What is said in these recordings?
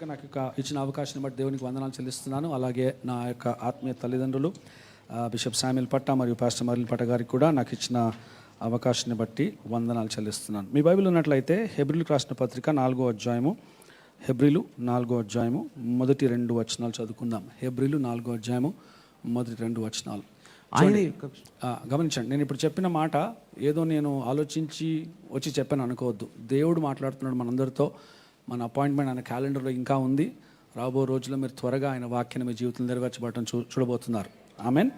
ముందుగా నాకు ఇచ్చిన అవకాశాన్ని బట్టి దేవునికి వందనాలు చెల్లిస్తున్నాను. అలాగే నా యొక్క ఆత్మీయ తల్లిదండ్రులు బిషప్ శామ్యుల్ పట్ట మరియు పాస్టర్ మర్లిన్ పట్ట గారికి కూడా నాకు ఇచ్చిన అవకాశాన్ని బట్టి వందనాలు చెల్లిస్తున్నాను. మీ బైబిల్ ఉన్నట్లయితే హెబ్రీలకు రాసిన పత్రిక 4వ అధ్యాయము, హెబ్రీలు 4వ అధ్యాయము మొదటి 2 వచనాలు చదువుకుందాం. హెబ్రీలు 4వ అధ్యాయము మొదటి 2 వచనాలు గమనించండి. నేను ఇప్పుడు చెప్పిన మాట ఏదో నేను ఆలోచించి వచ్చి చెప్పాను అనుకోవద్దు. దేవుడు మాట్లాడుతున్నాడు మనందరితో. మన అపాయింట్మెంట్ ఆయన క్యాలెండర్లో ఇంకా ఉంది. రాబో రోజుల్లో మీరు త్వరగా ఆయన వాక్యాన్ని మీ జీవితంలో నెరవేర్చబడటం చూడబోతున్నారు. ఆమెన్.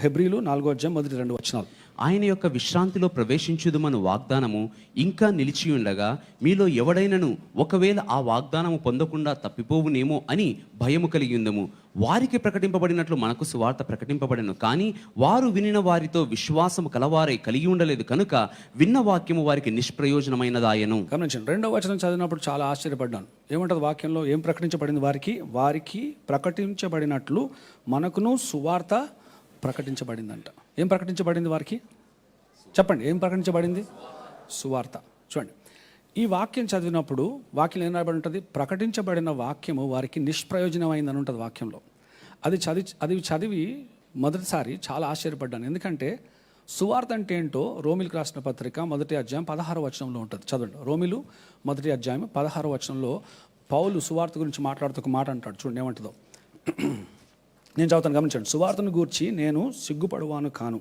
హెబ్రీలు 4వ అధ్యాయం మొదటి 2 వచనాలు. ఆయన యొక్క విశ్రాంతిలో ప్రవేశించుదుమను వాగ్దానము ఇంకా నిలిచి ఉండగా మీలో ఎవడైనను ఒకవేళ ఆ వాగ్దానము పొందకుండా తప్పిపోవునేమో అని భయము కలిగి ఉందము. వారికి ప్రకటింపబడినట్లు మనకు సువార్త ప్రకటింపబడను, కానీ వారు వినిన వారితో విశ్వాసము కలవారై కలిగి ఉండలేదు కనుక విన్న వాక్యము వారికి నిష్ప్రయోజనమైనదాయను. గమనించండి, 2వ వచనం చదివినప్పుడు చాలా ఆశ్చర్యపడ్డాను. ఏమంటది వాక్యంలో? ఏం ప్రకటించబడింది? వారికి ప్రకటించబడినట్లు మనకును సువార్త ప్రకటించబడిందంట. ఏం ప్రకటించబడింది వారికి? చెప్పండి, ఏం ప్రకటించబడింది? సువార్త. చూడండి, ఈ వాక్యం చదివినప్పుడు వాక్యం ఏం రాయబడి ఉంటుంది? ప్రకటించబడిన వాక్యము వారికి నిష్ప్రయోజనమైందని ఉంటుంది వాక్యంలో. అది చదివి మొదటిసారి చాలా ఆశ్చర్యపడ్డాను. ఎందుకంటే సువార్త అంటే ఏంటో రోమిలకు రాసిన పత్రిక 1వ అధ్యాయం 16వ వచనంలో ఉంటుంది. చదవండి, రోమిలు 1వ అధ్యాయం 16వ వచనంలో పౌలు సువార్త గురించి మాట్లాడుతూ ఒక మాట అంటాడు. చూడండి ఏమంటుందో. నేను చదువుతాను, గమనించండి. సువార్తను గూర్చి నేను సిగ్గుపడువాను కాను,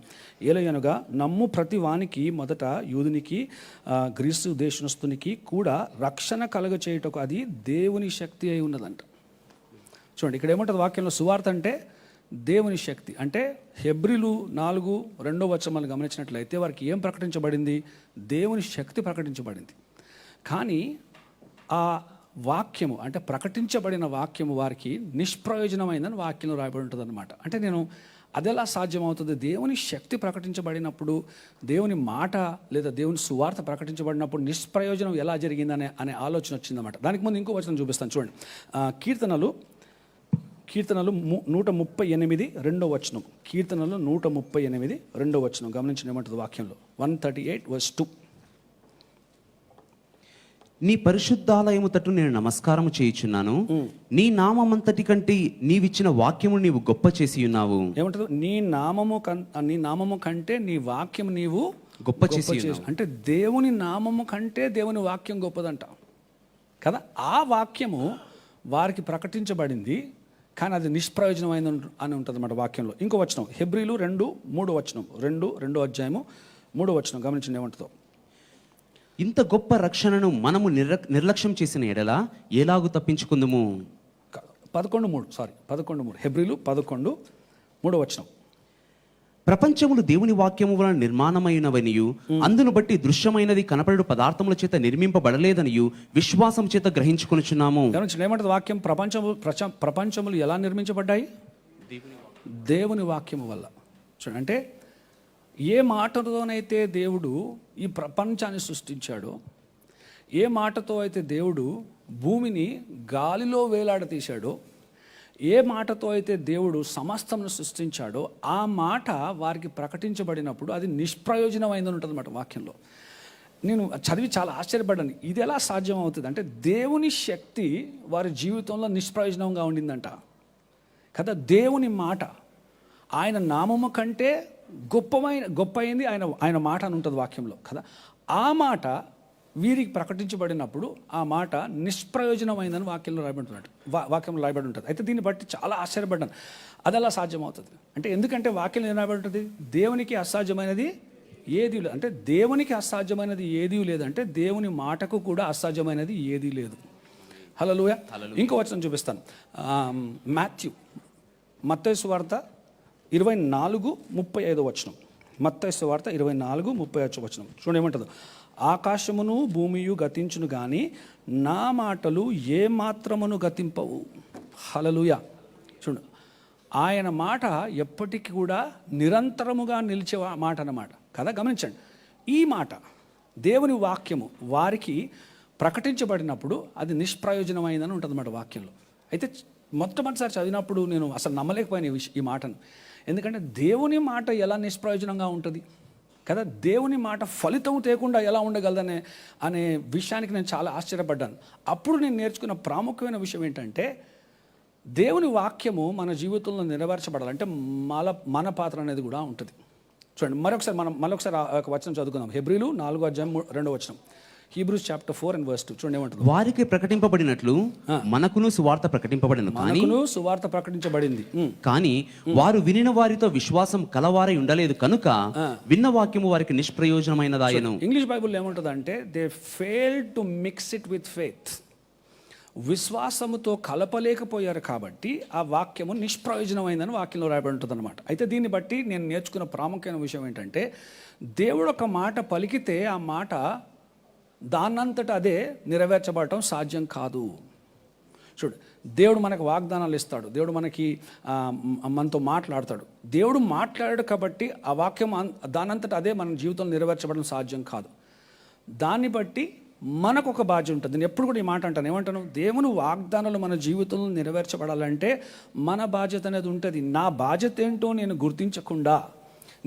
ఏలయనగా నమ్ము ప్రతి వానికి మొదట యూదునికి గ్రీసు దేశస్థునికి కూడా రక్షణ కలుగచేయుటకు అది దేవుని శక్తి అయి ఉన్నదంట. చూడండి, ఇక్కడ ఏమంటుంది వాక్యంలో? సువార్త అంటే దేవుని శక్తి. అంటే హెబ్రీలు 4:2 వచనాలు గమనించినట్లయితే వారికి ఏం ప్రకటించబడింది? దేవుని శక్తి ప్రకటించబడింది. కానీ ఆ వాక్యము అంటే ప్రకటించబడిన వాక్యము వారికి నిష్ప్రయోజనమైందని వాక్యంలో రాయబడి ఉంటుంది అనమాట. అంటే నేను అదెలా సాధ్యమవుతుంది? దేవుని శక్తి ప్రకటించబడినప్పుడు, దేవుని మాట లేదా దేవుని సువార్త ప్రకటించబడినప్పుడు నిష్ప్రయోజనం ఎలా జరిగిందనే ఆలోచన వచ్చిందన్నమాట. దానికి ముందు ఇంకో వచనం చూపిస్తాను. చూడండి, కీర్తనలు 138 2వ వచనం. కీర్తనలు 138 2వ వచనం గమనించిన ఏమంటుంది వాక్యంలో? 138:2. నీ పరిశుద్ధాలయము తట్టు నేను నమస్కారము చేయుచున్నాను, నీ నామమంతటి కంటే నీవిచ్చిన వాక్యము నీవు గొప్ప చేసి ఉన్నావు. ఏమంటారు? నీ నామము కంటే నీ వాక్యం నీవు గొప్ప చేసి. అంటే దేవుని నామము కంటే దేవుని వాక్యం గొప్పదంట కదా. ఆ వాక్యము వారికి ప్రకటించబడింది, కానీ అది నిష్ప్రయోజనమైంది అని ఉంటుంది అన్నమాట వాక్యంలో. ఇంకో వచనం, హెబ్రీలు 2:3 వచనం. 2వ అధ్యాయము 3వ వచనం గమనించండి ఏమంటుందో. ఇంత గొప్ప రక్షణను మనము నిర్లక్ష్యం చేసిన ఎడల ఎలాగూ తప్పించుకుందుము. 11:3 హెబ్రీలు 11:3 వచనం. ప్రపంచములు దేవుని వాక్యము వలన నిర్మాణమైనవనియు అందును బట్టి దృశ్యమైనది కనపడు పదార్థముల చేత నిర్మింపబడలేదనియు విశ్వాసం చేత గ్రహించుకొనుచున్నాము. ఏమంటుంది వాక్యం? ప్రపంచములు ఎలా నిర్మించబడ్డాయి? దేవుని వాక్యము వల్ల. చూడండి, అంటే ఏ మాటతోనైతే దేవుడు ఈ ప్రపంచాన్ని సృష్టించాడో, ఏ మాటతో అయితే దేవుడు భూమిని గాలిలో వేలాడతీశాడో, ఏ మాటతో అయితే దేవుడు సమస్తమును సృష్టించాడో, ఆ మాట వారికి ప్రకటించబడినప్పుడు అది నిష్ప్రయోజనమైందని ఉంటుంది అన్నమాట వాక్యంలో. నేను చదివి చాలా ఆశ్చర్యపడ్డాను. ఇది ఎలా సాధ్యం అవుతుంది అంటే దేవుని శక్తి వారి జీవితంలో నిష్ప్రయోజనంగా ఉండిందంట కదా. దేవుని మాట ఆయన నామము కంటే గొప్ప అయింది ఆయన మాట అని ఉంటుంది వాక్యంలో కదా. ఆ మాట వీరికి ప్రకటించబడినప్పుడు ఆ మాట నిష్ప్రయోజనమైందని వాక్యంలో రాయబడి ఉంటుంది. అయితే దీన్ని బట్టి చాలా ఆశ్చర్యపడ్డాను. అది ఎలా సాధ్యమవుతుంది అంటే, ఎందుకంటే వాక్యంలో ఏం రాయబడి ఉంటుంది? దేవునికి అసాధ్యమైనది ఏదీ లేదు. అంటే దేవునికి అసాధ్యమైనది ఏదీ లేదంటే దేవుని మాటకు కూడా అసాధ్యమైనది ఏదీ లేదు. హల్లెలూయా. ఇంకో వచనం చూపిస్తాను. మత్తయి సువార్త 24:35 వచనం. మత్తయి సువార్త 24:35 వచనం. చూడండి ఏమంటుందో. ఆకాశమును భూమియు గతించును గాని నా మాటలు ఏ మాత్రమును గతింపవు. హల్లెలూయా. చూడు, ఆయన మాట ఎప్పటికీ కూడా నిరంతరముగా నిలిచే మాట అన్నమాట కదా. గమనించండి, ఈ మాట దేవుని వాక్యము వారికి ప్రకటించబడినప్పుడు అది నిష్ప్రయోజనమైందని ఉంటుంది అన్నమాట వాక్యంలో. అయితే మొట్టమొదటిసారి చదివినప్పుడు నేను అసలు నమ్మలేకపోయాను ఈ మాటను. ఎందుకంటే దేవుని మాట ఎలా నిష్ప్రయోజనంగా ఉంటుంది కదా. దేవుని మాట ఫలితం తేకుండా ఎలా అనే విషయానికి నేను చాలా ఆశ్చర్యపడ్డాను. అప్పుడు నేను నేర్చుకున్న ప్రాముఖ్యమైన విషయం ఏంటంటే, దేవుని వాక్యము మన జీవితంలో నెరవేర్చబడాలంటే మన పాత్ర అనేది కూడా ఉంటుంది. చూడండి, మరొకసారి ఒక వచనం చదువుకుందాం. హెబ్రీలు 4:2 హీబ్రూస్ చాప్టర్ 4:2 చూడండి ఏమంటుంది. వారికి ప్రకటింపబడినట్లు మనకును సువార్త ప్రకటింపబడిన సువార్త ప్రకటించబడింది, కానీ వారు వినిన వారితో విశ్వాసం కలవారై ఉండలేదు కనుక విన్న వాక్యము వారికి నిష్ప్రయోజనమైనదాయను. ఇంగ్లీష్ బైబుల్ ఏముంటుంది అంటే, they fail to mix it with faith. విశ్వాసముతో కలపలేకపోయారు కాబట్టి ఆ వాక్యము నిష్ప్రయోజనమైందని వాక్యంలో రాయబడి ఉంటుంది అనమాట. అయితే దీన్ని బట్టి నేను నేర్చుకున్న ప్రాముఖ్యమైన విషయం ఏంటంటే, దేవుడు ఒక మాట పలికితే ఆ మాట దానంతట అదే నెరవేర్చబడటం సాధ్యం కాదు. చూడు, దేవుడు మనకు వాగ్దానాలు ఇస్తాడు, దేవుడు మనతో మాట్లాడతాడు. దేవుడు మాట్లాడాడు కాబట్టి ఆ వాక్యం దానంతట అదే మన జీవితంలో నెరవేర్చబడడం సాధ్యం కాదు. దాన్ని బట్టి మనకు ఒక బాధ్యత ఉంటుంది. నేను ఎప్పుడు కూడా ఈ మాట అంటాను, ఏమంటాను, దేవుని వాగ్దానాలు మన జీవితంలో నెరవేర్చబడాలంటే మన బాధ్యత అనేది ఉంటుంది. నా బాధ్యత ఏంటో నేను గుర్తించకుండా,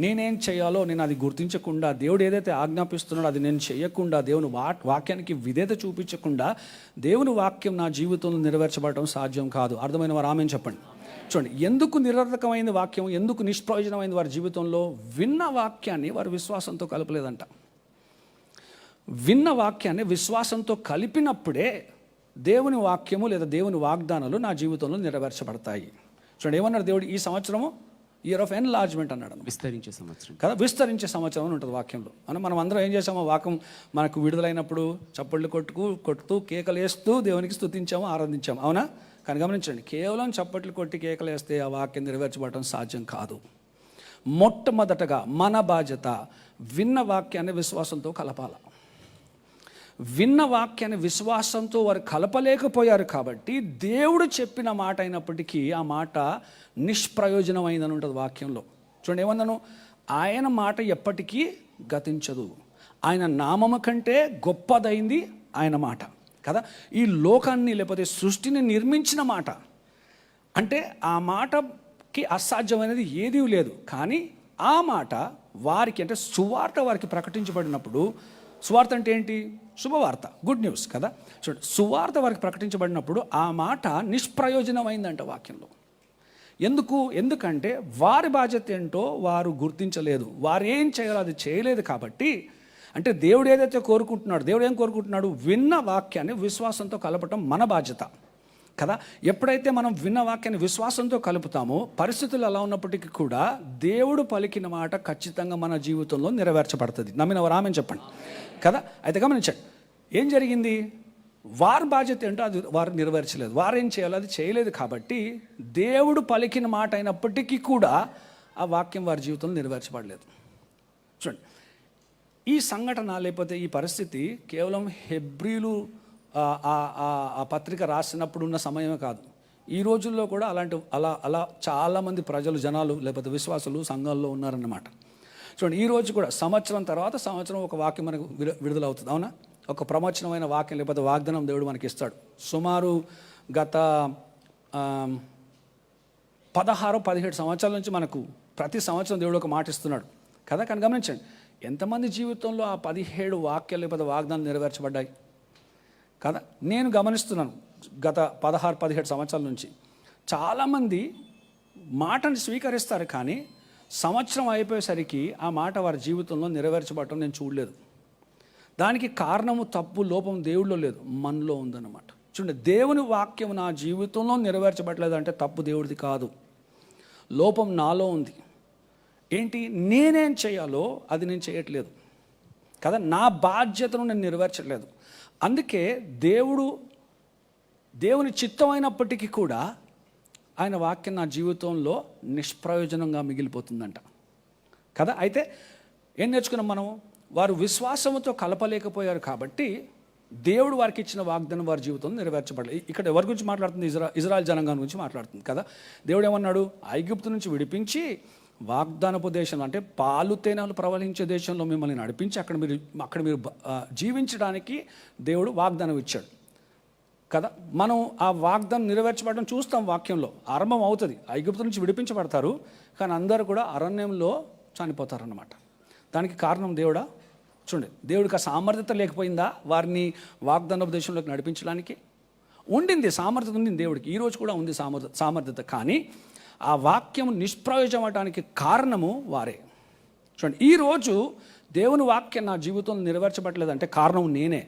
నేనేం చేయాలో నేను అది గుర్తించకుండా, దేవుడు ఏదైతే ఆజ్ఞాపిస్తున్నాడో అది నేను చేయకుండా, దేవుని వాక్యానికి విధేయత చూపించకుండా దేవుని వాక్యం నా జీవితంలో నెరవేర్చబడటం సాధ్యం కాదు. అర్థమైన వారు ఆమెను చెప్పండి. చూడండి, ఎందుకు నిరర్థకమైంది వాక్యం, ఎందుకు నిష్ప్రయోజనమైంది వారి జీవితంలో? విన్న వాక్యాన్ని వారు విశ్వాసంతో కలపలేదంట. విన్న వాక్యాన్ని విశ్వాసంతో కలిపినప్పుడే దేవుని వాక్యము లేదా దేవుని వాగ్దానాలు నా జీవితంలో నెరవేర్చబడతాయి. చూడండి, ఏమన్నాడు దేవుడు, ఈ సంవత్సరము ఇయర్ ఆఫ్ ఎన్లార్జ్మెంట్ అన్నాడు. విస్తరించే సంవత్సరం కదా, విస్తరించే సంవత్సరం అని ఉంటుంది వాక్యంలో. మనం అందరం ఏం చేసామో, వాక్యం మనకు విడుదలైనప్పుడు చప్పళ్ళు కొడుతూ కేకలు వేస్తూ దేవునికి స్తుతించాము, ఆరాధించాము, అవునా? కానీ గమనించండి, కేవలం చప్పట్లు కొట్టి కేకలు వేస్తే ఆ వాక్యం నెరవేర్చబడటం సాధ్యం కాదు. మొట్టమొదటగా మన బాధ్యత విన్న వాక్యాన్ని విశ్వాసంతో కలపాల. విన్న వాక్యాన్ని విశ్వాసంతో వారు కలపలేకపోయారు కాబట్టి దేవుడు చెప్పిన మాట అయినప్పటికీ ఆ మాట నిష్ప్రయోజనమైందని ఉంటుంది వాక్యంలో. చూడండి, ఏమన్నాను, ఆయన మాట ఎప్పటికీ గతించదు, ఆయన నామము కంటే గొప్పదైంది ఆయన మాట కదా. ఈ లోకాన్ని లేకపోతే సృష్టిని నిర్మించిన మాట అంటే ఆ మాటకి అసాధ్యమైనది ఏదీ లేదు. కానీ ఆ మాట వారికి అంటే సువార్త వారికి ప్రకటించబడినప్పుడు, సువార్త అంటే ఏంటి? శుభవార్త, గుడ్ న్యూస్ కదా. చూడండి, సువార్త వారికి ప్రకటించబడినప్పుడు ఆ మాట నిష్ప్రయోజనమైందంట వాక్యంలో. ఎందుకంటే వారి బాధ్యత ఏంటో వారు గుర్తించలేదు, వారు ఏం చేయాలో అది చేయలేదు. కాబట్టి అంటే దేవుడు ఏదైతే కోరుకుంటున్నాడు, దేవుడు ఏం కోరుకుంటున్నాడు? విన్న వాక్యాన్ని విశ్వాసంతో కలపటం మన బాధ్యత కదా. ఎప్పుడైతే మనం విన్న వాక్యాన్ని విశ్వాసంతో కలుపుతామో, పరిస్థితులు ఎలా ఉన్నప్పటికీ కూడా దేవుడు పలికిన మాట ఖచ్చితంగా మన జీవితంలో నెరవేర్చబడుతుంది. నమ్మిన వారు ఆమెను చెప్పండి కదా. అయితే గమనించండి, ఏం జరిగింది? వారి బాధ్యత ఏంటో అది వారు నెరవేర్చలేదు, వారు ఏం చేయాలో అది చేయలేదు. కాబట్టి దేవుడు పలికిన మాట అయినప్పటికీ కూడా ఆ వాక్యం వారి జీవితంలో నెరవేర్చబడలేదు. చూడండి, ఈ సంఘటన లేకపోతే ఈ పరిస్థితి కేవలం హెబ్రీలు ఆ పత్రిక రాసినప్పుడు ఉన్న సమయమే కాదు. ఈ రోజుల్లో కూడా అలా చాలామంది ప్రజలు, జనాలు లేకపోతే విశ్వాసులు సంఘాల్లో ఉన్నారన్నమాట. చూడండి, ఈ రోజు కూడా సంవత్సరం తర్వాత సంవత్సరం ఒక వాక్యం మనకు విడుదలవుతుంది, అవునా? ఒక ప్రవచనమైన వాక్యం లేకపోతే వాగ్దానం దేవుడు మనకి ఇస్తాడు. సుమారు గత 16-17 సంవత్సరాల నుంచి మనకు ప్రతి సంవత్సరం దేవుడు ఒక మాట ఇస్తున్నాడు కదా. కానీ గమనించండి, ఎంతమంది జీవితంలో ఆ 17 వాక్యాలు లేకపోతే వాగ్దానం నెరవేర్చబడ్డాయి కదా. నేను గమనిస్తున్నాను గత 16-17 సంవత్సరాల నుంచి చాలామంది మాటను స్వీకరిస్తారు, కానీ సంవత్సరం అయిపోయేసరికి ఆ మాట వారి జీవితంలో నెరవేర్చబడటం నేను చూడలేదు. దానికి కారణము తప్పు, లోపం దేవుడిలో లేదు, మనలో ఉందన్నమాట. చూడండి, దేవుని వాక్యం నా జీవితంలో నెరవేర్చబడలేదు అంటే తప్పు దేవుడిది కాదు, లోపం నాలో ఉంది. ఏంటి? నేనేం చేయాలో అది నేను చేయట్లేదు కదా, నా బాధ్యతను నేను నెరవేర్చట్లేదు. అందుకే దేవుని చిత్తమైనప్పటికీ కూడా ఆయన వాక్యం నా జీవితంలో నిష్ప్రయోజనంగా మిగిలిపోతుందంట కదా. అయితే ఏం నేర్చుకున్నాం మనం? వారు విశ్వాసంతో కలపలేకపోయారు కాబట్టి దేవుడు వారికి ఇచ్చిన వాగ్దానం వారి జీవితంలో నెరవేర్చబడలేదు. ఇక్కడ ఎవరి గురించి మాట్లాడుతుంది? ఇజ్రాయెల్ జనాంగం గురించి మాట్లాడుతుంది కదా. దేవుడు ఏమన్నాడు? ఐగుప్తు నుంచి విడిపించి వాగ్దానపు దేశంలో అంటే పాలు తేనెలు ప్రవహించే దేశంలో మిమ్మల్ని నడిపించి అక్కడ మీరు జీవించడానికి దేవుడు వాగ్దానం ఇచ్చాడు కదా. మనం ఆ వాగ్దానం నెరవేర్చబడడం చూస్తాం వాక్యంలో. ఆరంభం అవుతుంది, ఐగుప్తు నుంచి విడిపించబడతారు, కానీ అందరూ కూడా అరణ్యంలో చనిపోతారన్నమాట. దానికి కారణం దేవుడా? చూడండి, దేవుడికి ఆ సామర్థ్యత లేకపోయిందా వారిని వాగ్దానోపదేశంలోకి నడిపించడానికి? ఉండింది, సామర్థ్యత ఉంది దేవుడికి, ఈరోజు కూడా ఉంది సామర్థ్యత. కానీ ఆ వాక్యం నిష్ప్రయోజనం అవడానికి కారణము వారే. చూడండి, ఈరోజు దేవుని వాక్యం నా జీవితంలో నెరవేర్చబట్టలేదంటే కారణం నేనే.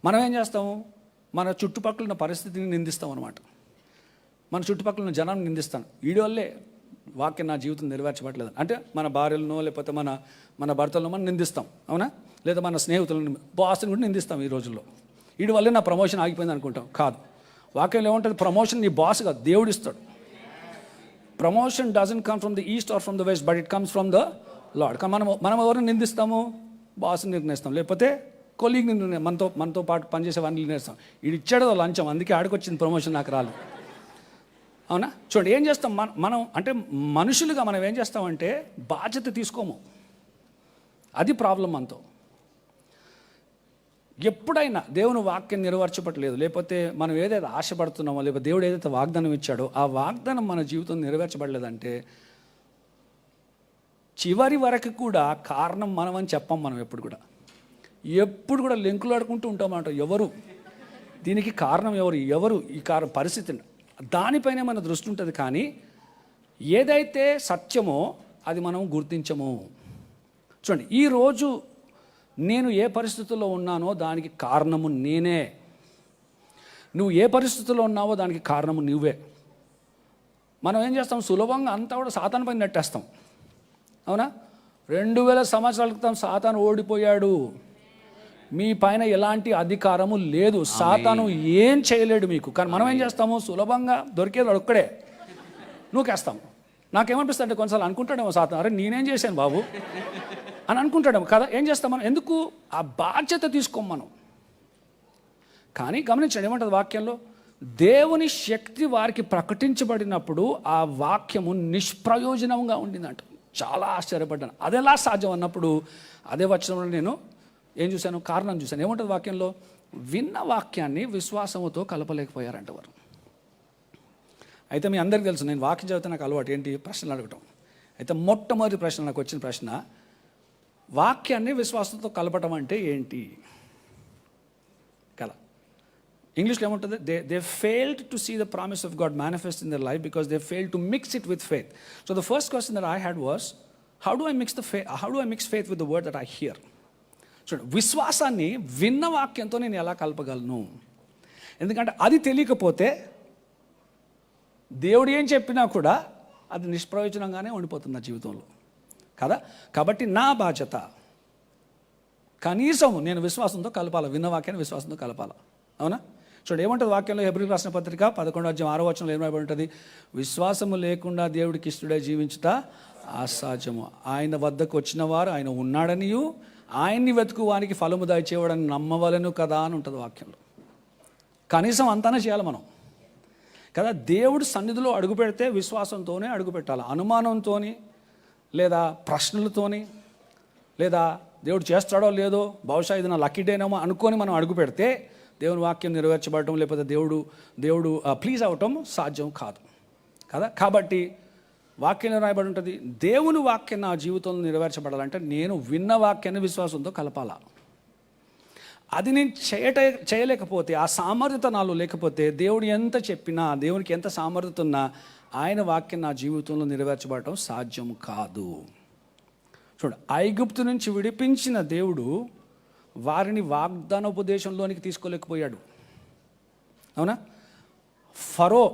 మనం ఏం చేస్తాము? మన చుట్టుపక్కల ఉన్న పరిస్థితిని నిందిస్తాం అనమాట. మన చుట్టుపక్కల ఉన్న జనాన్ని నిందిస్తాను, వీడి వల్లే వాక్యం నా జీవితం నెరవేర్చబట్టలేదు అంటే మన భార్యలను లేకపోతే మన భర్తలను మనం నిందిస్తాం, అవునా? లేదా మన స్నేహితులను, బాస్ని కూడా నిందిస్తాం. ఈ రోజుల్లో వీడి వల్లే నా ప్రమోషన్ ఆగిపోయింది అనుకుంటాం. కాదు, వాక్యంలో ఏముంటుంది? ప్రమోషన్ నీ బాస్ కాదు, దేవుడు ఇస్తాడు. Promotion doesn't come from the east are from the west, but it comes from the lord. కానీ మనం ఎవరిని నిందిస్తాము? బాస్ని నిర్ణయిస్తాం, లేకపోతే కొలీగ్ని మనతో పాటు పనిచేసే వాడిని నిర్ణయిస్తాం. వీడు ఇచ్చాడు లంచం, అందుకే ఆడికొచ్చింది ప్రమోషన్, నాకు రాలేదు, అవునా? చూడండి, ఏం చేస్తాం మనం అంటే మనుషులుగా మనం ఏం చేస్తామంటే బాధ్యత తీసుకోము. అది ప్రాబ్లం మనతో. ఎప్పుడైనా దేవుని వాక్యం నెరవేర్చబట్టలేదు, లేకపోతే మనం ఏదైతే ఆశపడుతున్నామో, లేకపోతే దేవుడు ఏదైతే వాగ్దానం ఇచ్చాడో ఆ వాగ్దానం మన జీవితం నెరవేర్చబడలేదంటే చివరి వరకు కూడా కారణం మనం అని చెప్పం. మనం ఎప్పుడు కూడా లింకులు ఆడుకుంటూ ఉంటామంట. ఎవరు దీనికి కారణం? ఎవరు ఈ పరిస్థితిని, దానిపైనే మన దృష్టి ఉంటుంది. కానీ ఏదైతే సత్యమో అది మనం గుర్తించము. చూడండి, ఈరోజు నేను ఏ పరిస్థితుల్లో ఉన్నానో దానికి కారణము నేనే. నువ్వు ఏ పరిస్థితుల్లో ఉన్నావో దానికి కారణము నువ్వే. మనం ఏం చేస్తాం? సులభంగా అంతా కూడా సాతాను పైన నెట్టేస్తాం, అవునా? 2000 సంవత్సరాల క్రితం సాతాను ఓడిపోయాడు, మీ పైన ఎలాంటి అధికారము లేదు, సాతాను ఏం చేయలేడు మీకు. కానీ మనం ఏం చేస్తాము? సులభంగా దొరికేది ఒక్కడే నూకేస్తాము. నాకేమనిపిస్తుంది అంటే కొన్నిసార్లు అనుకుంటాడేమో సాతాను, అరే నేనేం చేశాను బాబు అని అనుకుంటాడేమో కదా. ఏం చేస్తాం మనం? ఎందుకు? ఆ బాధ్యత తీసుకోం మనం. కానీ గమనించండి, ఏమంటుంది వాక్యంలో? దేవుని శక్తి వారికి ప్రకటించబడినప్పుడు ఆ వాక్యము నిష్ప్రయోజనంగా ఉండిందంట. చాలా ఆశ్చర్యపడ్డాను. అది ఎలా సాధ్యం అన్నప్పుడు అదే వచనంలో నేను ఏం చూశాను? కారణం చూశాను. ఏముంటుంది వాక్యంలో? విన్న వాక్యాన్ని విశ్వాసముతో కలపలేకపోయారంట వారు. అయితే మీ అందరికీ తెలుసు, నేను వాక్యం చదివితే నాకు అలవాటు ఏంటి? ప్రశ్నలు అడగటం. అయితే మొట్టమొదటి ప్రశ్న, నాకు వచ్చిన ప్రశ్న, వాక్యాన్ని విశ్వాసంతో కలపటం అంటే ఏంటి కదా? ఇంగ్లీష్లో ఏముంటుంది? They failed to see the promise of God manifest in their life because they failed to mix it with faith. So the first question that I had was, how do I mix faith with the word that I hear? చూడండి, విశ్వాసాన్ని విన్న వాక్యంతో నేను ఎలా కలపగలను? ఎందుకంటే అది తెలియకపోతే దేవుడు ఏం చెప్పినా కూడా అది నిష్ప్రయోజనంగానే ఉండిపోతుంది నా జీవితంలో కదా. కాబట్టి నా బాధ్యత కనీసం నేను విశ్వాసంతో కలపాలి, విన్న వాక్యాన్ని విశ్వాసంతో కలపాలి, అవునా? చూడండి, ఏమంటుంది వాక్యంలో? హెబ్రీయులకు రాసిన పత్రిక 11:6 ఏం రాయబడి ఉంటుంది? విశ్వాసము లేకుండా దేవుడికి ఇష్టడై జీవించుట అసాధ్యము, ఆయన వద్దకు వచ్చిన వారు ఆయన ఉన్నాడనియు ఆయన్ని వెతుకు వానికి ఫలము దయచేవాడని నమ్మవలను కదా అని ఉంటుంది వాక్యంలో. కనీసం అంతానే చేయాలి మనం కదా. దేవుడు సన్నిధిలో అడుగు పెడితే విశ్వాసంతోనే అడుగు పెట్టాలి, అనుమానంతో లేదా ప్రశ్నలతోని, లేదా దేవుడు చేస్తాడో లేదో, బహుశా ఇది నా లక్కీ డేనేమో అనుకొని మనం అడుగు పెడితే దేవుని వాక్యం నెరవేర్చబడటం, లేకపోతే దేవుడు ప్లీజ్ అవటం సాధ్యం కాదు కదా. కాబట్టి వాక్యంలో రాయబడి ఉంటుంది, దేవుని వాక్యం నా జీవితంలో నెరవేర్చబడాలంటే నేను విన్న వాక్యాన్ని విశ్వాసంతో కలపాలా. అది నేను చేయలేకపోతే, ఆ సామర్థ్యత నాలో లేకపోతే, దేవుడు ఎంత చెప్పినా, దేవునికి ఎంత సామర్థ్యత ఉన్నా ఆయన వాక్యం నా జీవితంలో నెరవేర్చబడటం సాధ్యం కాదు. చూడు, ఐగుప్తు నుంచి విడిపించిన దేవుడు వారిని వాగ్దానోపదేశంలోనికి తీసుకోలేకపోయాడు, అవునా? ఫరో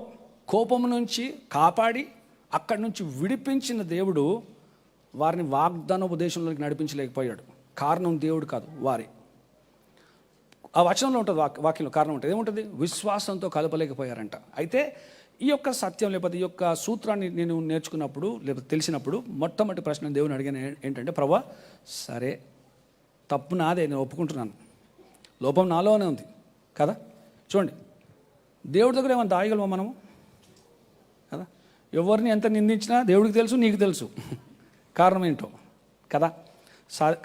కోపం నుంచి కాపాడి అక్కడి నుంచి విడిపించిన దేవుడు వారిని వాగ్దానోపదేశంలోకి నడిపించలేకపోయాడు. కారణం దేవుడు కాదు, వారి. ఆ వచనంలో ఉంటుంది, వాక్యంలో కారణం ఉంటుంది. ఏముంటుంది? విశ్వాసంతో కలపలేకపోయారంట. అయితే ఈ యొక్క సత్యం లేకపోతే ఈ యొక్క సూత్రాన్ని నేను నేర్చుకున్నప్పుడు లేకపోతే తెలిసినప్పుడు మొట్టమొదటి ప్రశ్న దేవుని అడిగాను ఏంటంటే, ప్రభువా సరే తప్పు నాదే, నేను ఒప్పుకుంటున్నాను, లోపం నాలోనే ఉంది కదా. చూడండి, దేవుడి దగ్గర ఏమైనా దాయగలమా మనము కదా? ఎవరిని ఎంత నిందించినా దేవుడికి తెలుసు, నీకు తెలుసు కారణం ఏంటో కదా.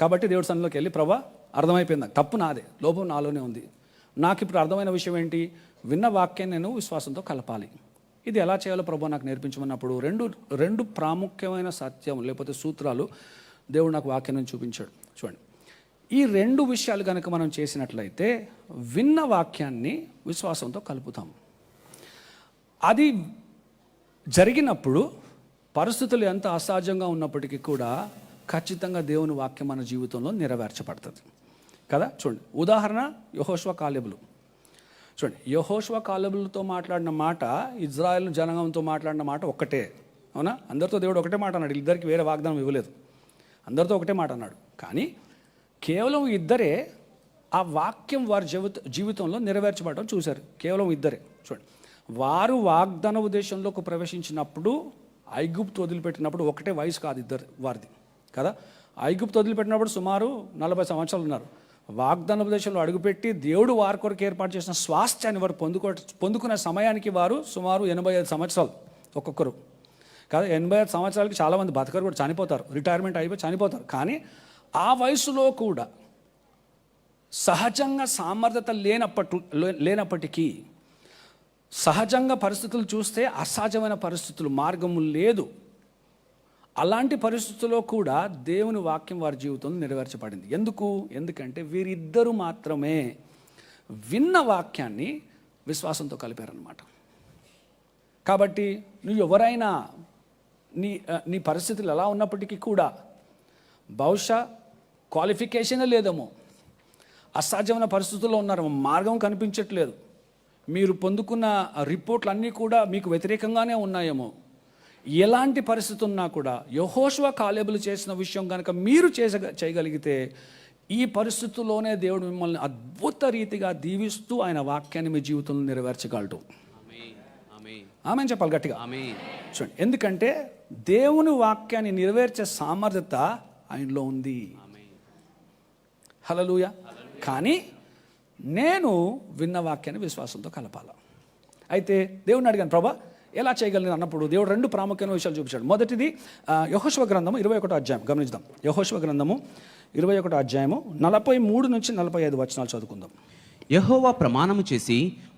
కాబట్టి దేవుడి సన్నిధిలోకి వెళ్ళి, ప్రభువా అర్థమైపోయింది, తప్పు నాదే, లోపం నాలోనే ఉంది, నాకు ఇప్పుడు అర్థమైన విషయం ఏంటి? విన్న వాక్యాన్ని నేను విశ్వాసంతో కలపాలి. ఇది ఎలా చేయాలో ప్రభువా నాకు నేర్పించమన్నప్పుడు రెండు ప్రాముఖ్యమైన సత్యం లేకపోతే సూత్రాలు దేవుడు నాకు వాక్యం నుంచి చూపించాడు. చూడండి, ఈ రెండు విషయాలు కనుక మనం చేసినట్లయితే విన్న వాక్యాన్ని విశ్వాసంతో కలుపుతాం. అది జరిగినప్పుడు పరిస్థితులు ఎంత అసహజంగా ఉన్నప్పటికీ కూడా ఖచ్చితంగా దేవుని వాక్యం మన జీవితంలో నెరవేర్చబడుతుంది కదా. చూడండి, ఉదాహరణ యెహోషువ కాలేబులు. చూడండి, యెహోషువ కాలేబులతో మాట్లాడిన మాట, ఇజ్రాయెల్ జనాంగంతో మాట్లాడిన మాట ఒక్కటే. అవునా? అందరితో దేవుడు ఒకటే మాట అన్నాడు, ఇద్దరికి వేరే వాగ్దానం ఇవ్వలేదు. అందరితో ఒకటే మాట అన్నాడు. కానీ కేవలం ఇద్దరే ఆ వాక్యం వారి జీవితంలో నెరవేర్చబడటం చూశారు. కేవలం ఇద్దరే. చూడండి, వారు వాగ్దాన దేశంలోకి ప్రవేశించినప్పుడు, ఐగుప్తు వదిలిపెట్టినప్పుడు ఒకటే వయసు కాదు ఇద్దరు వారిది కదా. ఐగుప్తు వదిలిపెట్టినప్పుడు సుమారు 40 సంవత్సరాలు ఉన్నారు. వాగ్దాన దేశంలో అడుగుపెట్టి దేవుడు వారి కొరకు ఏర్పాటు చేసిన స్వాస్థ్యాన్ని వారు పొందుకునే సమయానికి వారు సుమారు 85 సంవత్సరాలు ఒక్కొక్కరు కదా. 85 సంవత్సరాలకి చాలామంది బతకరు కూడా, చనిపోతారు, రిటైర్మెంట్ అయిపోయి చనిపోతారు. కానీ ఆ వయసులో కూడా సహజంగా సామర్థ్యత లేనప్పటికీ, సహజంగా పరిస్థితులు చూస్తే అసహజమైన పరిస్థితులు, మార్గము లేదు, అలాంటి పరిస్థితుల్లో కూడా దేవుని వాక్యం వారి జీవితంలో నెరవేర్చబడింది. ఎందుకంటే వీరిద్దరూ మాత్రమే విన్న వాక్యాన్ని విశ్వాసంతో కలిపారనమాట. కాబట్టి నువ్వు ఎవరైనా నీ పరిస్థితులు ఎలా ఉన్నప్పటికీ కూడా, బహుశా క్వాలిఫికేషనే లేదేమో, అసాధ్యమైన పరిస్థితుల్లో ఉన్నారు, మార్గం కనిపించట్లేదు, మీరు పొందుకున్న రిపోర్ట్లు అన్నీ కూడా మీకు వ్యతిరేకంగానే ఉన్నాయేమో, ఎలాంటి పరిస్థితి ఉన్నా కూడా యెహోషువ కాలేబులు చేసిన విషయం కనుక మీరు చేయగలిగితే, ఈ పరిస్థితుల్లోనే దేవుడు మిమ్మల్ని అద్భుత రీతిగా దీవిస్తూ ఆయన వాక్యాన్ని మీ జీవితంలో నెరవేర్చగలడు. ఆమె చెప్పాలి గట్టిగా. చూడండి, ఎందుకంటే దేవుని వాక్యాన్ని నెరవేర్చే సామర్థ్యత ఆయనలో ఉంది. హల్లెలూయా. కానీ నేను విన్న వాక్యాన్ని విశ్వాసంతో కలపాల. అయితే దేవుడిని అడిగాను, ప్రభా ఎలా చేయగలను అన్నప్పుడు దేవుడు 2 ప్రాముఖ్యమైన విషయాలు చూపించాడు. మొదటిది యెహోషువ గ్రంథము 21వ అధ్యాయం గమనిద్దాం. యెహోషువ గ్రంథము 21వ అధ్యాయము 43 నుంచి 45 వచనాలు చదువుకుందాం. యెహోవా ప్రమాణము చేసి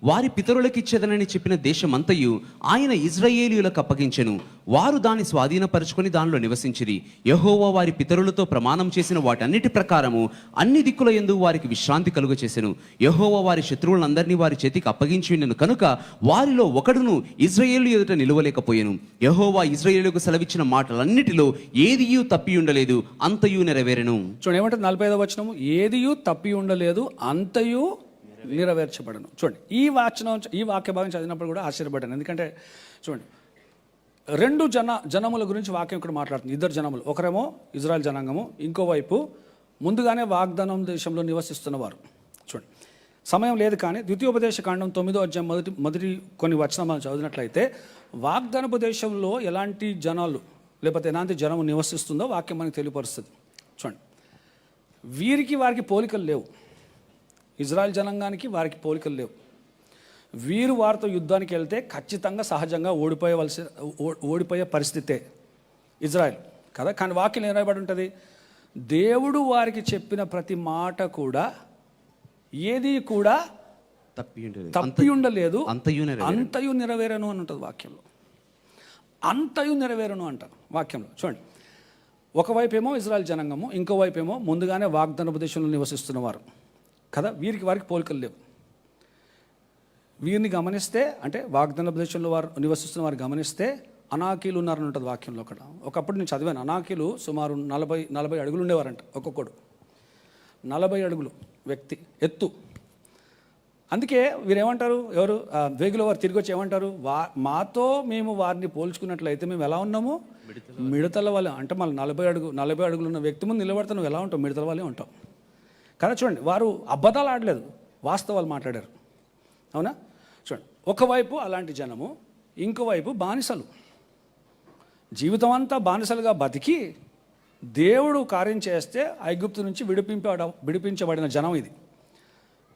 వారి పితరులకిచ్చేదనని చెప్పిన దేశమంతయు ఆయన ఇశ్రాయేలీయులకు అప్పగించెను. వారు దాన్ని స్వాధీనపరుచుకొని దానిలో నివసించిరి. యెహోవా వారి పితరులతో ప్రమాణం చేసిన వాటన్నిటి ప్రకారము అన్ని దిక్కుల యందు వారికి విశ్రాంతి కలుగ చేసెను. యెహోవా వారి శత్రువులందరినీ వారి చేతికి అప్పగించి ఉండెను కనుక వారిలో ఒకడును ఇశ్రాయేలు ఎదుట నిలువలేకపోయెను. యెహోవా ఇశ్రాయేలుకు సెలవిచ్చిన మాటలన్నిటిలో ఏదియూ తప్పి ఉండలేదు, అంతయు నెరవేరెను. చూడండి, ఏమంటారు 45వ వచనము, ఏదియూ తప్పి ఉండలేదు, అంతయు నెరవేర్చబడను. చూడండి, ఈ వాక్య భాగం చదివినప్పుడు కూడా ఆశ్చర్యపడ్డాను. ఎందుకంటే చూడండి, 2 జనముల గురించి వాక్యం ఇక్కడ మాట్లాడుతుంది. 2 జనములు, ఒకరేమో ఇజ్రాయెల్ జనాంగము, ఇంకోవైపు ముందుగానే వాగ్దానం దేశంలో నివసిస్తున్నవారు. చూడండి, సమయం లేదు కానీ ద్వితీయోపదేశ కాండం 9వ అధ్యాయం మొదటి కొన్ని వచనం మనం చదివినట్లయితే వాగ్దానపు దేశంలో ఎలాంటి జనాలు లేకపోతే ఎలాంటి జనము నివసిస్తుందో వాక్యం మనకు తెలియపరుస్తుంది. చూడండి, వారికి పోలికలు లేవు. ఇజ్రాయెల్ జనాంగానికి వారికి పోలికలు లేవు. వీరు వారితో యుద్ధానికి వెళ్తే ఖచ్చితంగా సహజంగా ఓడిపోయే పరిస్థితే ఇజ్రాయెల్ కదా. కానీ వాక్యం ఏం రాయబడి ఉంటుంది, దేవుడు వారికి చెప్పిన ప్రతి మాట కూడా ఏది కూడా తప్పి ఉండలేదు, అంతయు నెరవేరను అని ఉంటుంది వాక్యంలో. అంతయు నెరవేరను అంటారు వాక్యంలో. చూడండి, ఒకవైపు ఏమో ఇజ్రాయెల్ జనాంగము, ఇంకోవైపు ఏమో ముందుగానే వాగ్దానపు దేశంలో నివసిస్తున్నవారు కదా. వారికి పోలికలు లేవు. వీరిని గమనిస్తే, అంటే వాగ్దాన దేశంలో వారు నివసిస్తున్న వారు గమనిస్తే అనాకీలు ఉన్నారని ఉంటుంది వాక్యంలో. అక్కడ ఒకప్పుడు నేను చదివాను, అనాకీలు సుమారు 40 అడుగులు ఉండేవారంట ఒక్కొక్కడు. 40 అడుగులు వ్యక్తి ఎత్తు. అందుకే వీరేమంటారు, ఎవరు వేగులో వారు తిరిగి వచ్చి ఏమంటారు, మాతో మేము వారిని పోల్చుకున్నట్లయితే మేము ఎలా ఉన్నాము, మిడతల వాళ్ళే. అంటే మళ్ళీ 40 అడుగులు ఉన్న వ్యక్తి ముందు నిలబడితే నువ్వు ఎలా ఉంటావు, మిడతల వాళ్ళే ఉంటావు కదా. చూడండి, వారు అబద్ధాలు ఆడలేదు, వాస్తవాలు మాట్లాడారు. అవునా? చూడండి, ఒకవైపు అలాంటి జనము, ఇంకోవైపు బానిసలు. జీవితం అంతా బానిసలుగా బతికి దేవుడు కార్యం చేస్తే ఐగుప్తు నుంచి విడిపించబడిన జనం ఇది.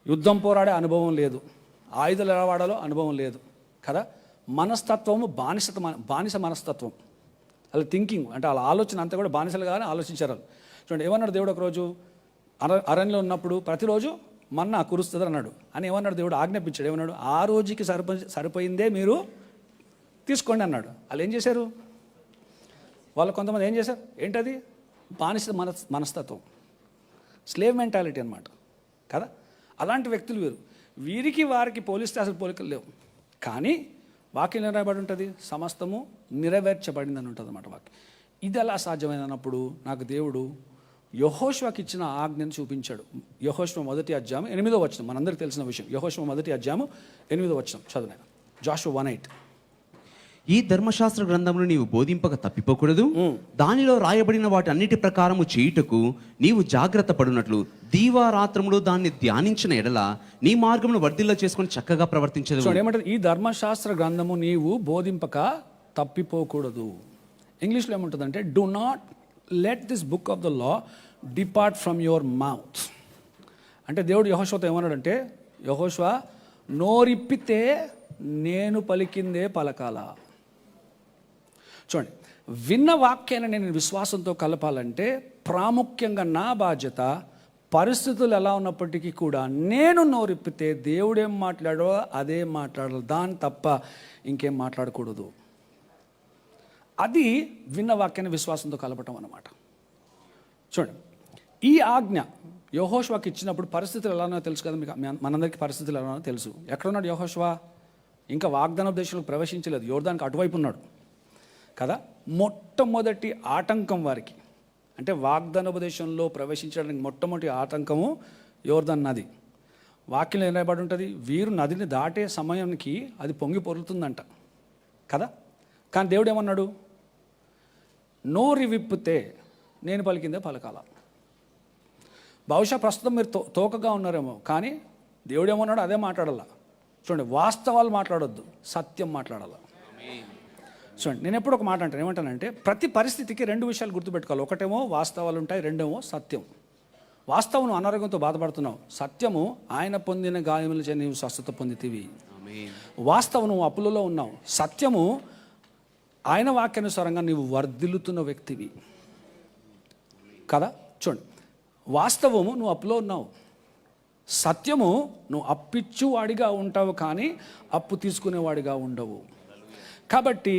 యుద్ధం పోరాడే అనుభవం లేదు, ఆయుధాలు ఎలా వాడాలో అనుభవం లేదు కదా. మనస్తత్వము బానిస మనస్తత్వం, అలా థింకింగ్, అంటే వాళ్ళ ఆలోచన అంతా కూడా బానిసలుగానే ఆలోచించారు. చూడండి, ఏమన్నాడు దేవుడు ఒకరోజు అరణ్యంలో ఉన్నప్పుడు, ప్రతిరోజు మన్నా కురుస్తుంది అన్నాడు. అని ఏమన్నాడు దేవుడు, ఆజ్ఞాపించాడు. ఏమన్నాడు, ఆ రోజుకి సరిపోయిందే మీరు తీసుకోండి అన్నాడు. వాళ్ళు ఏం చేశారు, వాళ్ళు కొంతమంది ఏం చేశారు, ఏంటది బానిస మనస్తత్వం, స్లేవ్ మెంటాలిటీ అన్నమాట కదా. అలాంటి వ్యక్తులు వీరికి వారికి పోలిస్తే అసలు పోలికలు లేవు. కానీ వాక్యం రాయబడి ఉంటుంది, సమస్తము నెరవేర్చబడిందని ఉంటుంది అన్నమాట వాక్యం. ఇది ఎలా సాధ్యమైనప్పుడు నాకు దేవుడు యెహోషువకి ఇచ్చిన ఆజ్ఞను చూపించాడు. యెహోషువ 1:8 మనందరికీ తెలిసిన విషయం. యెహోషువ 1:8 చదువు. జాషువా 1:8. ఈ ధర్మశాస్త్ర గ్రంథమును నీవు బోధింపక తప్పిపోకూడదు, దానిలో రాయబడిన వాటి అన్నిటి ప్రకారము చేయుటకు నీవు జాగ్రత్త పడునట్లు దీవారాత్రములు దాన్ని ధ్యానించిన ఎడల నీ మార్గమును వర్ధిల్ల చేసుకొని చక్కగా ప్రవర్తించదు. ఏమంటారు? ఈ ధర్మశాస్త్ర గ్రంథము నీవు బోధింపక తప్పిపోకూడదు. ఇంగ్లీష్లో ఏముంటుందంటే, do not let this book of the law depart from your mouth. అంటే దేవుడు యెహోషువతో ఏమన్నాడంటే, యెహోషువ నోరిప్పితే నేను పలికిందే పలకాల. చూడండి, విన్న వాక్యాన్ని నేను విశ్వాసంతో కలపాలంటే ప్రాముఖ్యంగా నా బాధ్యత పరిస్థితులు ఎలా ఉన్నప్పటికీ కూడా నేను నోరిప్పితే దేవుడేం మాట్లాడో అదే మాట్లాడాలి, దాని తప్ప ఇంకేం మాట్లాడకూడదు. అది విన్న వాక్యాన్ని విశ్వాసంతో కలపటం అన్నమాట. చూడండి, ఈ ఆజ్ఞ యెహోషువకి ఇచ్చినప్పుడు పరిస్థితులు ఎలానో తెలుసు కదా మీకు, మనందరికీ పరిస్థితులు ఎలానో తెలుసు. ఎక్కడున్నాడు యెహోషువ? ఇంకా వాగ్దాన దేశంలో ప్రవేశించలేదు, యోర్దానికి అటువైపు ఉన్నాడు కదా. మొట్టమొదటి ఆటంకం వారికి, అంటే వాగ్దానోపదేశంలో ప్రవేశించడానికి మొట్టమొదటి ఆటంకము యోర్దాన్ నది. వాక్యం ఏం రాయబడి ఉంటుంది? వీరు నదిని దాటే సమయానికి అది పొంగి పొరులుతుందంట కదా. కానీ దేవుడు ఏమన్నాడు? నోరు విప్పితే నేను పలికిందే పలకాల. బహుశా ప్రస్తుతం మీరు తోకగా ఉన్నారేమో, కానీ దేవుడు ఏమన్నాడు అదే మాట్లాడాల. చూడండి, వాస్తవాలు మాట్లాడొద్దు, సత్యం మాట్లాడాల. చూడండి, నేను ఎప్పుడు ఒక మాట అంటాను, ఏమంటానంటే ప్రతి పరిస్థితికి 2 విషయాలు గుర్తుపెట్టుకోవాలి. ఒకటేమో వాస్తవాలు ఉంటాయి, రెండేమో సత్యం. వాస్తవం అనారోగ్యంతో బాధపడుతున్నావు, సత్యము ఆయన పొందిన గాయముల చే నీవు స్వస్థత పొందితివి. వాస్తవం నువ్వు అప్పులలో ఉన్నావు, సత్యము ఆయన వాక్యానుసారంగా నీవు వర్ధిల్లుతున్న వ్యక్తివి కదా. చూడండి, వాస్తవము నువ్వు అప్పులో ఉన్నావు, సత్యము నువ్వు అప్పిచ్చువాడిగా ఉంటావు కానీ అప్పు తీసుకునేవాడిగా ఉండవు. కాబట్టి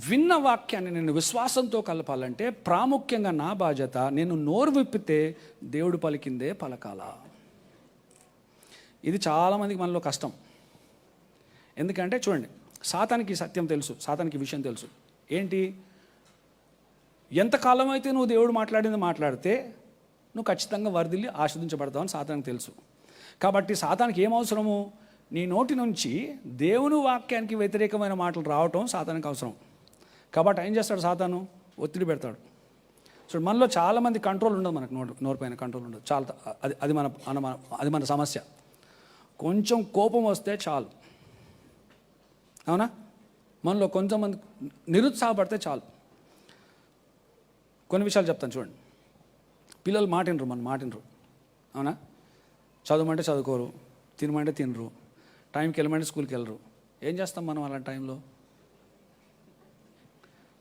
విన్న వాక్యాన్ని నేను విశ్వాసంతో కలపాలంటే ప్రాముఖ్యంగా నా బాధ్యత, నేను నోరు విప్పితే దేవుడు పలికిందే పలకాల. ఇది చాలామందికి మనలో కష్టం. ఎందుకంటే చూడండి, సాతానికి సత్యం తెలుసు, సాతానికి విషయం తెలుసు. ఏంటి? ఎంతకాలం అయితే నువ్వు దేవుడు మాట్లాడింది మాట్లాడితే నువ్వు ఖచ్చితంగా వర్ధిల్లి ఆస్వాదించబడతావు అని సాతానికి తెలుసు. కాబట్టి సాతానికి ఏం అవసరము? నీ నోటి నుంచి దేవుని వాక్యానికి వ్యతిరేకమైన మాటలు రావటం సాతానికి అవసరం. కాబట్టి ఏం చేస్తాడు సాతాను? ఒత్తిడి పెడతాడు. చూడు, మనలో చాలామంది కంట్రోల్ ఉండదు, మనకు నోరు పైన కంట్రోల్ ఉండదు. చాలా అది మన సమస్య. కొంచెం కోపం వస్తే చాలు, అవునా? మనలో కొంతమంది నిరుత్సాహపడితే చాలు. కొన్ని విషయాలు చెప్తాను చూడండి. పిల్లలు మాటినరు, మన మాటినరు, అవునా? చదవమంటే చదువుకోరు, తినమంటే తినరు, టైంకి వెళ్ళమంటే స్కూల్కి వెళ్ళరు. ఏం చేస్తాం మనం అలాంటి టైంలో?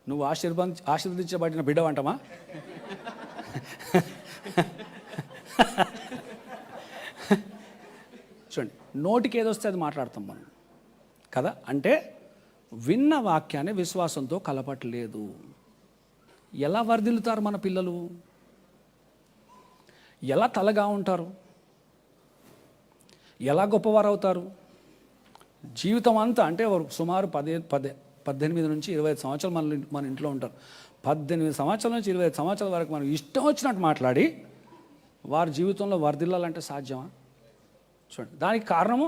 నువ్వు ఆశీర్వదించబడిన బిడ్డ అంటామా? చూడండి, నోటికి ఏదొస్తే అది మాట్లాడతాం మనం కదా. అంటే విన్న వాక్యాన్ని విశ్వాసంతో కలపట్లేదు. ఎలా వర్ధిల్లుతారు మన పిల్లలు? ఎలా తలగా ఉంటారు? ఎలా గొప్పవారు అవుతారు? జీవితం అంతా, అంటే సుమారు 18 నుంచి 25 సంవత్సరాలు మన ఇంట్లో ఉంటారు. 18 సంవత్సరాల నుంచి 25 సంవత్సరాల వరకు మనం ఇష్టం వచ్చినట్టు మాట్లాడి వారి జీవితంలో వర్ధిల్లాలంటే సాధ్యమా? చూడండి, దానికి కారణము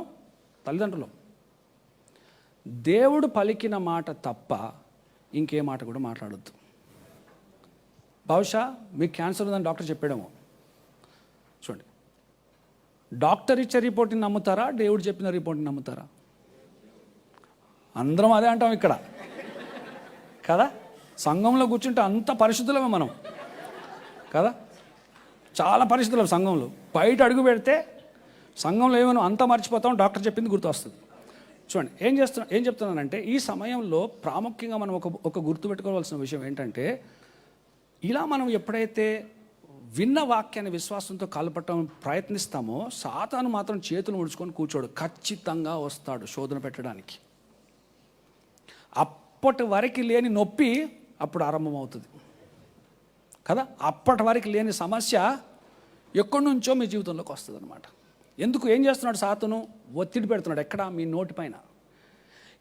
తల్లిదండ్రులు. దేవుడు పలికిన మాట తప్ప ఇంకే మాట కూడా మాట్లాడొద్దు. బహుశా మీకు క్యాన్సర్ ఉందని డాక్టర్ చెప్పాడేమో. చూడండి, డాక్టర్ ఇచ్చే రిపోర్ట్ని నమ్ముతారా, దేవుడు చెప్పిన రిపోర్ట్ని నమ్ముతారా? అందరం అదే అంటాం ఇక్కడ కదా. సంఘంలో కూర్చుంటే అంత పరిశుద్ధులమే మనం కదా, చాలా పరిశుద్ధులం సంఘంలో. బయట అడుగు పెడితే సంఘంలో ఏమైనా అంతా మర్చిపోతాం, డాక్టర్ చెప్పింది గుర్తు వస్తుంది. చూడండి, ఏం చెప్తున్నానంటే ఈ సమయంలో ప్రాముఖ్యంగా మనం ఒక గుర్తుపెట్టుకోవాల్సిన విషయం ఏంటంటే, ఇలా మనం ఎప్పుడైతే విన్న వాక్యాన్ని విశ్వాసంతో కలపటం ప్రయత్నిస్తామో సాతాను మాత్రం చేతులు ముడుచుకొని కూర్చోడు, ఖచ్చితంగా వస్తాడు శోధన పెట్టడానికి. అప్పటి వరకు లేని నొప్పి అప్పుడు ఆరంభమవుతుంది. కదా, అప్పటి వరకు లేని సమస్య ఎక్కడి నుంచో మీ జీవితంలోకి వస్తుంది అనమాట. ఎందుకు, ఏం చేస్తున్నాడు సాతాను? ఒత్తిడి పెడుతున్నాడు. ఎక్కడ? మీ నోటి పైన.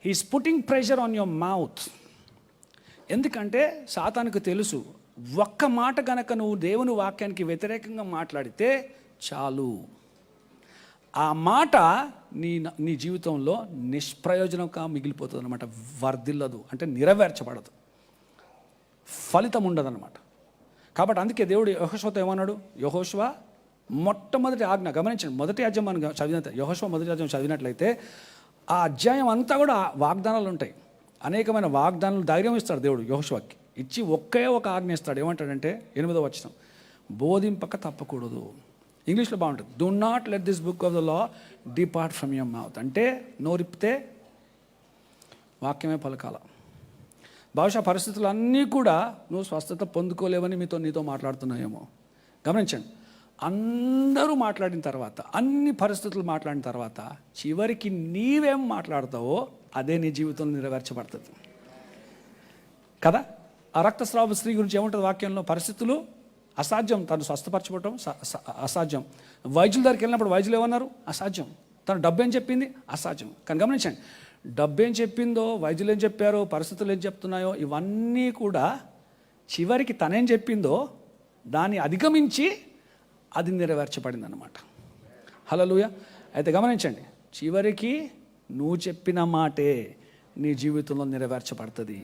He's putting pressure on your mouth. ఎందుకంటే సాతానుకు తెలుసు, ఒక్క మాట కనుక నువ్వు దేవుని వాక్యానికి వ్యతిరేకంగా మాట్లాడితే చాలు, ఆ మాట నీ జీవితంలో నిష్ప్రయోజనంగా మిగిలిపోతుంది అనమాట. వర్ధిల్లదు, అంటే నెరవేర్చబడదు, ఫలితం ఉండదన్నమాట. కాబట్టి అందుకే దేవుడు యెహోషువతో ఏమన్నాడు? యెహోషువ మొట్టమొదటి ఆజ్ఞ గమనించండి. మొదటి అధ్యాయం మనం చదివిన యెహోషువ మొదటి అధ్యాయం చదివినట్లయితే ఆ అధ్యాయం అంతా కూడా వాగ్దానాలు ఉంటాయి. అనేకమైన వాగ్దానాలు ధైర్యం ఇస్తాడు దేవుడు యెహోషువకి. ఇచ్చి ఒకే ఒక ఆజ్ఞ ఇస్తాడు. ఏమంటాడంటే 8వ వచనం, బోధింపక తప్పకూడదు. ఇంగ్లీష్లో బాగుంటుంది, do not let this book of the law depart from your mouth. అంటే నోరిప్పితే వాక్యమే పలకాల. బహుశా పరిస్థితులన్నీ కూడా నువ్వు స్వస్థత పొందుకోలేవని నీతో మాట్లాడుతున్నాయేమో. గమనించండి, అందరూ మాట్లాడిన తర్వాత, అన్ని పరిస్థితులు మాట్లాడిన తర్వాత చివరికి నీవేం మాట్లాడతావో అదే నీ జీవితంలో నెరవేర్చబడుతుంది కదా. ఆ రక్తస్రావ స్త్రీ గురించి ఏముంటుంది వాక్యంలో? పరిస్థితులు అసాధ్యం, తను స్వస్థపరచబడటం అసాధ్యం. వైద్యుల దగ్గరికి వెళ్ళినప్పుడు వైద్యులు ఏమన్నారు? అసాధ్యం. తను డబ్బు ఏం చెప్పింది? అసాధ్యం. కానీ గమనించండి, డబ్బు ఏం చెప్పిందో, వైద్యులు ఏం చెప్పారో, పరిస్థితులు ఏం చెప్తున్నాయో, ఇవన్నీ కూడా చివరికి తనేం చెప్పిందో దాన్ని అధిగమించి అది నెరవేర్చబడింది అన్నమాట. హల్లెలూయా. అయితే గమనించండి, చివరికి నువ్వు చెప్పిన మాటే నీ జీవితంలో నెరవేర్చబడుతుంది.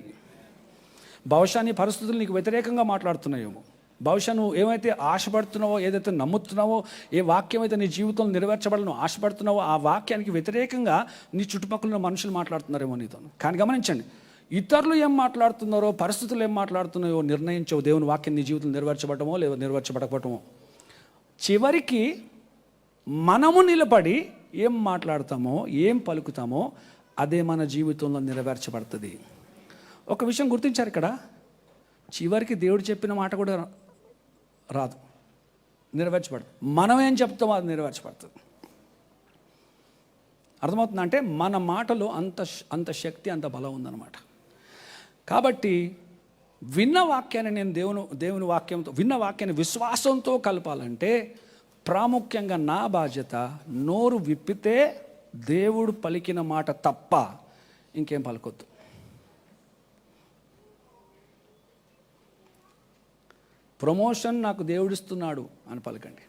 బహుశా నీ పరిస్థితులు నీకు వ్యతిరేకంగా మాట్లాడుతున్నాయేమో. బహుశా నువ్వు ఏమైతే ఆశపడుతున్నావో, ఏదైతే నమ్ముతున్నావో, ఏ వాక్యం అయితే నీ జీవితంలో నెరవేర్చబడాలని ఆశపడుతున్నావో, ఆ వాక్యానికి వ్యతిరేకంగా నీ చుట్టుపక్కల ఉన్న మనుషులు మాట్లాడుతున్నారేమో నీతో. కానీ గమనించండి, ఇతరులు ఏం మాట్లాడుతున్నారో, పరిస్థితులు ఏం మాట్లాడుతున్నాయో నిర్ణయించవు దేవుని వాక్యం నీ జీవితంలో నెరవేర్చబడమో లేదా నెరవేర్చబడకపోవటమో. చివరికి మనము నిలబడి ఏం మాట్లాడతామో, ఏం పలుకుతామో అదే మన జీవితంలో నెరవేర్చబడుతుంది. ఒక విషయం గుర్తించారు ఇక్కడ, చివరికి దేవుడు చెప్పిన మాట కూడా రాదు, నెరవేర్చబడదు. మనం ఏం చెప్తామో అది నెరవేర్చబడుతుంది. అర్థమవుతుందా? అంటే మన మాటలో అంత శక్తి, అంత బలం ఉందన్నమాట. కాబట్టి విన్న వాక్యాన్ని నేను దేవుని వాక్యంతో, విన్న వాక్యాన్ని విశ్వాసంతో కలపాలంటే ప్రాముఖ్యంగా నా బాధ్యత నోరు విప్పితే దేవుడు పలికిన మాట తప్ప ఇంకేం పలకొద్దు. ప్రమోషన్ నాకు దేవుడిస్తున్నాడు అని పలకండి.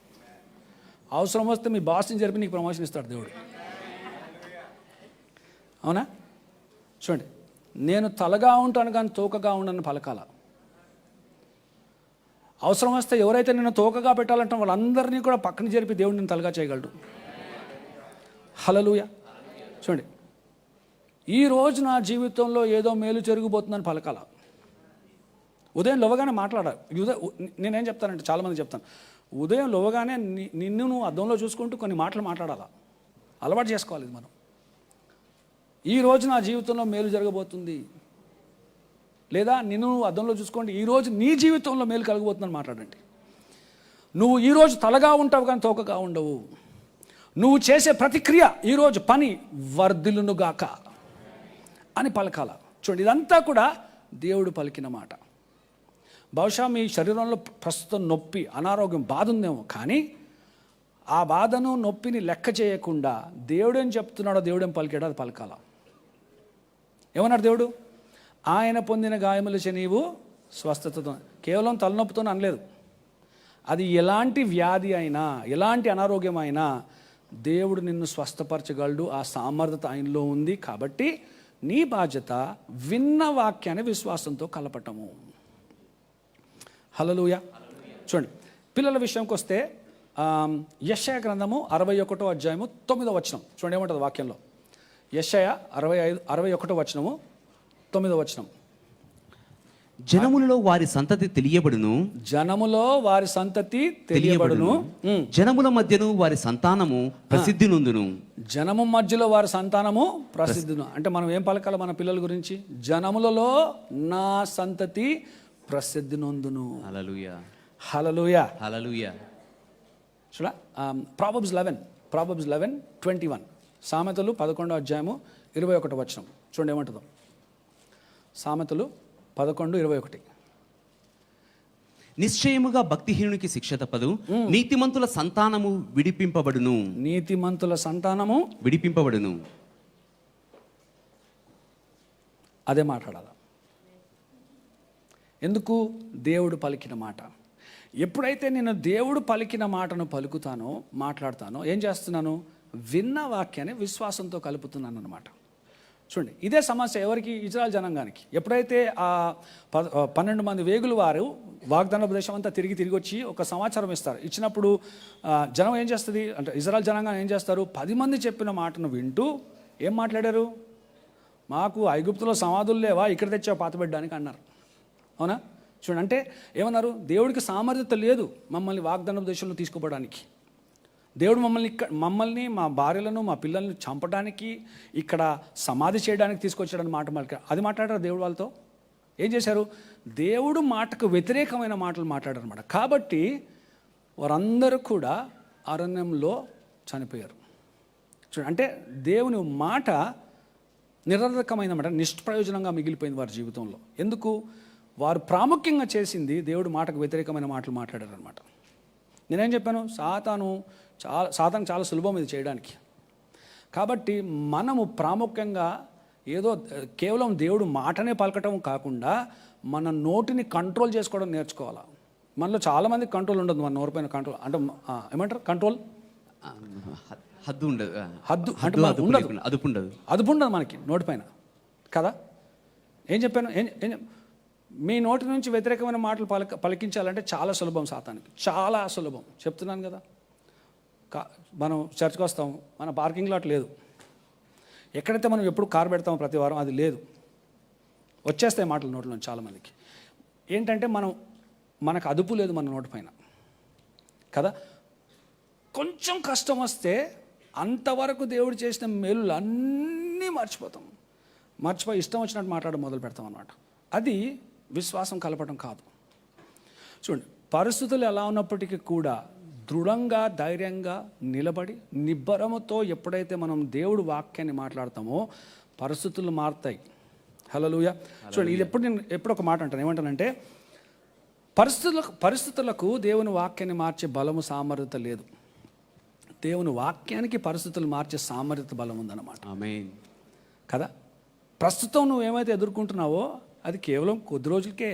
అవసరం వస్తే మీ బాస్ని జరిపి నీకు ప్రమోషన్ ఇస్తాడు దేవుడు. అవునా? చూడండి, నేను తలగా ఉంటాను కానీ తోకగా ఉండను పలకాల. అవసరం వస్తే ఎవరైతే నేను తోకగా పెట్టాలంటే వాళ్ళందరినీ కూడా పక్కన జరిపి దేవుడు నేను తలగా చేయగలడు. హల్లెలూయా. చూడండి, ఈరోజు నా జీవితంలో ఏదో మేలు జరగబోతుందని పలకాల. ఉదయం లేవగానే మాట్లాడాలి. నేనేం చెప్తానంటే, చాలామంది చెప్తాను, ఉదయం లేవగానే నిన్ను నువ్వు అద్దంలో చూసుకుంటూ కొన్ని మాటలు మాట్లాడాలా. అలవాటు చేసుకోవాలి ఇది మనం. ఈరోజు నా జీవితంలో మేలు జరగబోతుంది, లేదా నిన్ను నువ్వు అద్దంలో చూసుకోండి, ఈరోజు నీ జీవితంలో మేలు కలగబోతుందని మాట్లాడండి. నువ్వు ఈరోజు తలగా ఉంటావు కానీ తోకగా ఉండవు. నువ్వు చేసే ప్రతిక్రియ, ఈరోజు పని వర్ధిల్లునుగాక అని పలకాల. చూడండి, ఇదంతా కూడా దేవుడు పలికిన మాట. బహుశా మీ శరీరంలో ప్రస్తుతం నొప్పి, అనారోగ్యం, బాధ ఉందేమో, కానీ ఆ బాధను, నొప్పిని లెక్క చేయకుండా దేవుడేం చెప్తున్నాడో, దేవుడేం పలికాడో అది పలకాల. ఏమన్నాడు దేవుడు? ఆయన పొందిన గాయములచే నీవు స్వస్థతతో. కేవలం తలనొప్పితో అనలేదు. అది ఎలాంటి వ్యాధి అయినా, ఎలాంటి అనారోగ్యం అయినా దేవుడు నిన్ను స్వస్థపరచగలడు. ఆ సామర్థ్యత ఆయనలో ఉంది. కాబట్టి నీ బాధ్యత విన్న వాక్యాన్ని విశ్వాసంతో కలపటము. హల్లెలూయా. చూడండి, పిల్లల విషయంకి వస్తే యెషయా గ్రంథము 61వ అధ్యాయము 9వ వచనం చూడండి, ఏమంటుంది వాక్యంలో? యెషయా 61వ వచనము 9వ వచనం. జనములలో వారి సంతతి తెలియబడును, జనములో వారి సంతతి తెలియబడును, జనముల మధ్యను వారి సంతానము ప్రసిద్ధి నొందును. జనము మధ్యలో వారి సంతానము ప్రసిద్ధును. అంటే మనం ఏం పలకాలి మన పిల్లల గురించి? జనములలో నా సంతతి ప్రసిద్ధి నొందును. హల్లెలూయా, హల్లెలూయా, హల్లెలూయా. చూడ, ప్రావర్బ్స్ 11:21 సామెతలు 11వ అధ్యాయము 21వ వచనం చూడండి, ఏమంటుందో? సామెతలు 11:21. నిశ్చయముగా భక్తిహీనునికి శిక్ష తప్పదు, నీతిమంతుల సంతానము విడిపింపబడును. నీతిమంతుల సంతానము విడిపింపబడును. అదే మాట్లాడాలి. ఎందుకు? దేవుడు పలికిన మాట. ఎప్పుడైతే నేను దేవుడు పలికిన మాటను పలుకుతానో, మాట్లాడతానో, ఏం చేస్తున్నాను? విన్న వాక్యాన్ని విశ్వాసంతో కలుపుతున్నాను అన్నమాట. చూడండి, ఇదే సమస్య ఎవరికి? ఇజ్రాయెల్ జనాంగానికి. ఎప్పుడైతే ఆ 12 మంది వేగులు వారు వాగ్దాన దేశం అంతా తిరిగి వచ్చి ఒక సమాచారం ఇస్తారు. ఇచ్చినప్పుడు జనం ఏం చేస్తుంది అంటే, ఇజ్రాయెల్ జనాంగం ఏం చేస్తారు? 10 మంది చెప్పిన మాటను వింటూ ఏం మాట్లాడారు? మాకు ఐగుప్తులో సమాధులు లేవా, ఇక్కడ తెచ్చా పాతబెట్టడానికి అన్నారు. అవునా? చూడండి, అంటే ఏమన్నారు? దేవుడికి సామర్థ్యత లేదు మమ్మల్ని వాగ్దాన దేశంలో తీసుకుపోవడానికి. దేవుడు మమ్మల్ని మా భార్యలను మా పిల్లల్ని చంపడానికి, ఇక్కడ సమాధి చేయడానికి తీసుకొచ్చాడని మాట అది మాట్లాడారు దేవుడు వాళ్ళతో. ఏం చేశారు? దేవుడు మాటకు వ్యతిరేకమైన మాటలు మాట్లాడారు అన్నమాట. కాబట్టి వారందరూ కూడా అరణ్యంలో చనిపోయారు. చూడండి, అంటే దేవుని మాట నిరర్థకమైన మాట, నిష్ప్రయోజనంగా మిగిలిపోయింది వారి జీవితంలో. ఎందుకు? వారు ప్రాముఖ్యంగా చేసింది దేవుడు మాటకు వ్యతిరేకమైన మాటలు మాట్లాడారు అనమాట. నేనేం చెప్పాను? సాతాను చాలా సులభం ఇది చేయడానికి. కాబట్టి మనము ప్రాముఖ్యంగా ఏదో కేవలం దేవుడు మాటనే పలకటం కాకుండా మన నోటిని కంట్రోల్ చేసుకోవడం నేర్చుకోవాలి. మనలో చాలామంది కంట్రోల్ ఉండదు. మన నోరుపైన కంట్రోల్ అంటే ఏమంటారు? కంట్రోల్ హద్దు ఉండదు. అదుపు ఉండదు మనకి నోటిపైన కదా. ఏం చెప్పాను? మీ నోటి నుంచి వ్యతిరేకమైన మాటలు పలికించాలంటే చాలా సులభం సాతానికి, చాలా సులభం. చెప్తున్నాను కదా. మనం చర్చ్కి వస్తాం, మన పార్కింగ్ లాట్ లేదు. ఎక్కడైతే మనం ఎప్పుడు కారు పెడతామో ప్రతి వారం అది లేదు. వచ్చేస్తాయి మాటలు నోట్లో చాలామందికి. ఏంటంటే మనకు అదుపు లేదు మన నోటి పైన కదా. కొంచెం కష్టం వస్తే అంతవరకు దేవుడు చేసిన మేలులు అన్నీ మర్చిపోయి ఇష్టం వచ్చినట్టు మాట్లాడడం మొదలు పెడతాం అన్నమాట. అది విశ్వాసం కలపడం కాదు. చూడండి, పరిస్థితులు ఎలా ఉన్నప్పటికీ కూడా దృఢంగా ధైర్యంగా నిలబడి నిబ్బరముతో ఎప్పుడైతే మనం దేవుడు వాక్యాన్ని మాట్లాడతామో పరిస్థితులు మారుతాయి. హల్లెలూయా. చూడండి, ఇది ఎప్పుడు ఒక మాట అంటాను. ఏమంటానంటే, పరిస్థితులకు దేవుని వాక్యాన్ని మార్చే బలము సామర్థ్యత లేదు. దేవుని వాక్యానికి పరిస్థితులు మార్చే సామర్థ్యత బలం ఉందన్నమాట. ఆమేన్ కదా. ప్రస్తుతం నువ్వు ఏమైతే ఎదుర్కొంటున్నావో అది కేవలం కొద్ది రోజులకే,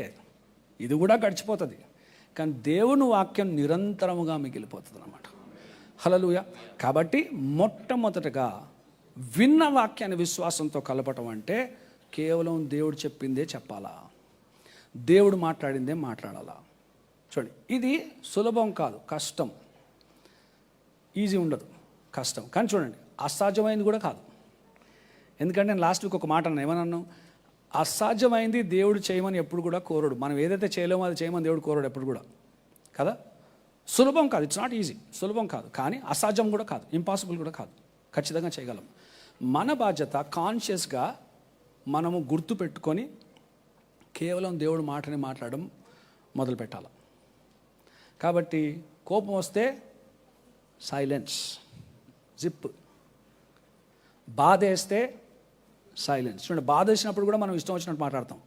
ఇది కూడా గడిచిపోతుంది. కానీ దేవుని వాక్యం నిరంతరముగా మిగిలిపోతుంది అన్నమాట. హల్లెలూయా. కాబట్టి మొట్టమొదటగా విన్న వాక్యాన్ని విశ్వాసంతో కలపటం అంటే కేవలం దేవుడు చెప్పిందే చెప్పాలా, దేవుడు మాట్లాడిందే మాట్లాడాలా. చూడండి, ఇది సులభం కాదు, కష్టం. ఈజీ ఉండదు, కష్టం. కానీ చూడండి, అసాధ్యమైంది కూడా కాదు. ఎందుకంటే నేను లాస్ట్ వీక్ ఒక మాట అన్నాను. ఏమన్నాను? అసాధ్యమైంది దేవుడు చేయమని ఎప్పుడు కూడా కోరడు. మనం ఏదైతే చేయలేమో అది చేయమని దేవుడు కోరడు ఎప్పుడు కూడా కదా. సులభం కాదు, ఇట్స్ నాట్ ఈజీ. సులభం కాదు, కానీ అసాధ్యం కూడా కాదు, ఇంపాసిబుల్ కూడా కాదు. ఖచ్చితంగా చేయగలం. మన బాధ్యత కాన్షియస్గా మనము గుర్తు పెట్టుకొని కేవలం దేవుడు మాటని మాట్లాడడం మొదలు పెట్టాలి. కాబట్టి కోపం వస్తే సైలెన్స్, జిప్. బాధ వేస్తే సైలెన్స్. చూడండి, బాధ వేసినప్పుడు కూడా మనం ఇష్టం వచ్చినట్టు మాట్లాడతాం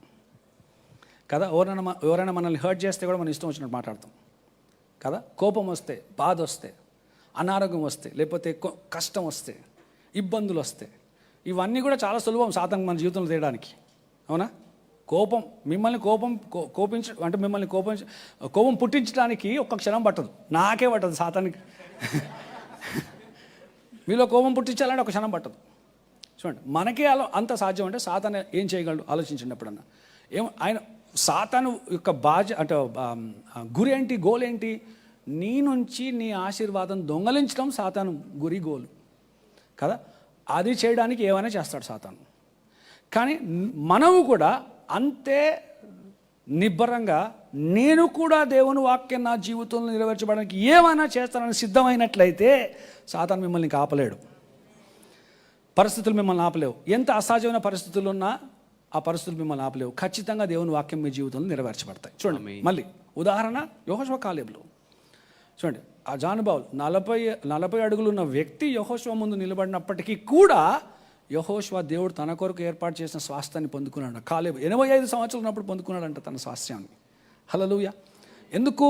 కదా. ఎవరైనా మనల్ని హర్ట్ చేస్తే కూడా మనం ఇష్టం వచ్చినట్టు మాట్లాడతాం కదా. కోపం వస్తే, బాధ వస్తే, అనారోగ్యం వస్తే, లేకపోతే కష్టం వస్తే, ఇబ్బందులు వస్తే, ఇవన్నీ కూడా చాలా సులభం సాతాను మన జీవితంలో తీయడానికి. అవునా? మిమ్మల్ని కోపం పుట్టించడానికి ఒక్క క్షణం పట్టదు, నాకే పట్టదు సాతానికి. మీలో కోపం పుట్టించాలంటే ఒక క్షణం పట్టదు. చూడండి, మనకే అంత సాధ్యం అంటే సాతాను ఏం చేయగలడు ఆలోచించండి ఎప్పుడన్నా. సాతాను యొక్క గురి ఏంటి, గోల్ ఏంటి? నీ నుంచి నీ ఆశీర్వాదం దొంగలించడం సాతాను గురి, గోలు కదా. అది చేయడానికి ఏమైనా చేస్తాడు సాతాను. కానీ మనము కూడా అంతే నిబ్బరంగా, నేను కూడా దేవుని వాక్యం నా జీవితంలో నెరవేర్చబడడానికి ఏమైనా చేస్తానని సిద్ధమైనట్లయితే సాతాను మిమ్మల్ని ఆపలేడు. పరిస్థితులు మిమ్మల్ని ఆపలేవు. ఎంత అసహజమైన పరిస్థితులు ఉన్నా ఆ పరిస్థితులు మిమ్మల్ని ఆపలేవు. ఖచ్చితంగా దేవుని వాక్యం మీ జీవితంలో నెరవేర్చబడతాయి. చూడండి, మళ్ళీ ఉదాహరణ యెహోషువ కాలేబులో. చూడండి, ఆ జానుబావులు 40 అడుగులు ఉన్న వ్యక్తి యెహోషువ ముందు నిలబడినప్పటికీ కూడా యెహోషువ దేవుడు తన కొరకు ఏర్పాటు చేసిన స్వాస్థ్యాన్ని పొందుకున్నాడు. కాలేబు 85 సంవత్సరాలు ఉన్నప్పుడు పొందుకున్నాడంట తన స్వాస్థ్యాన్ని. హల్లెలూయా. ఎందుకు?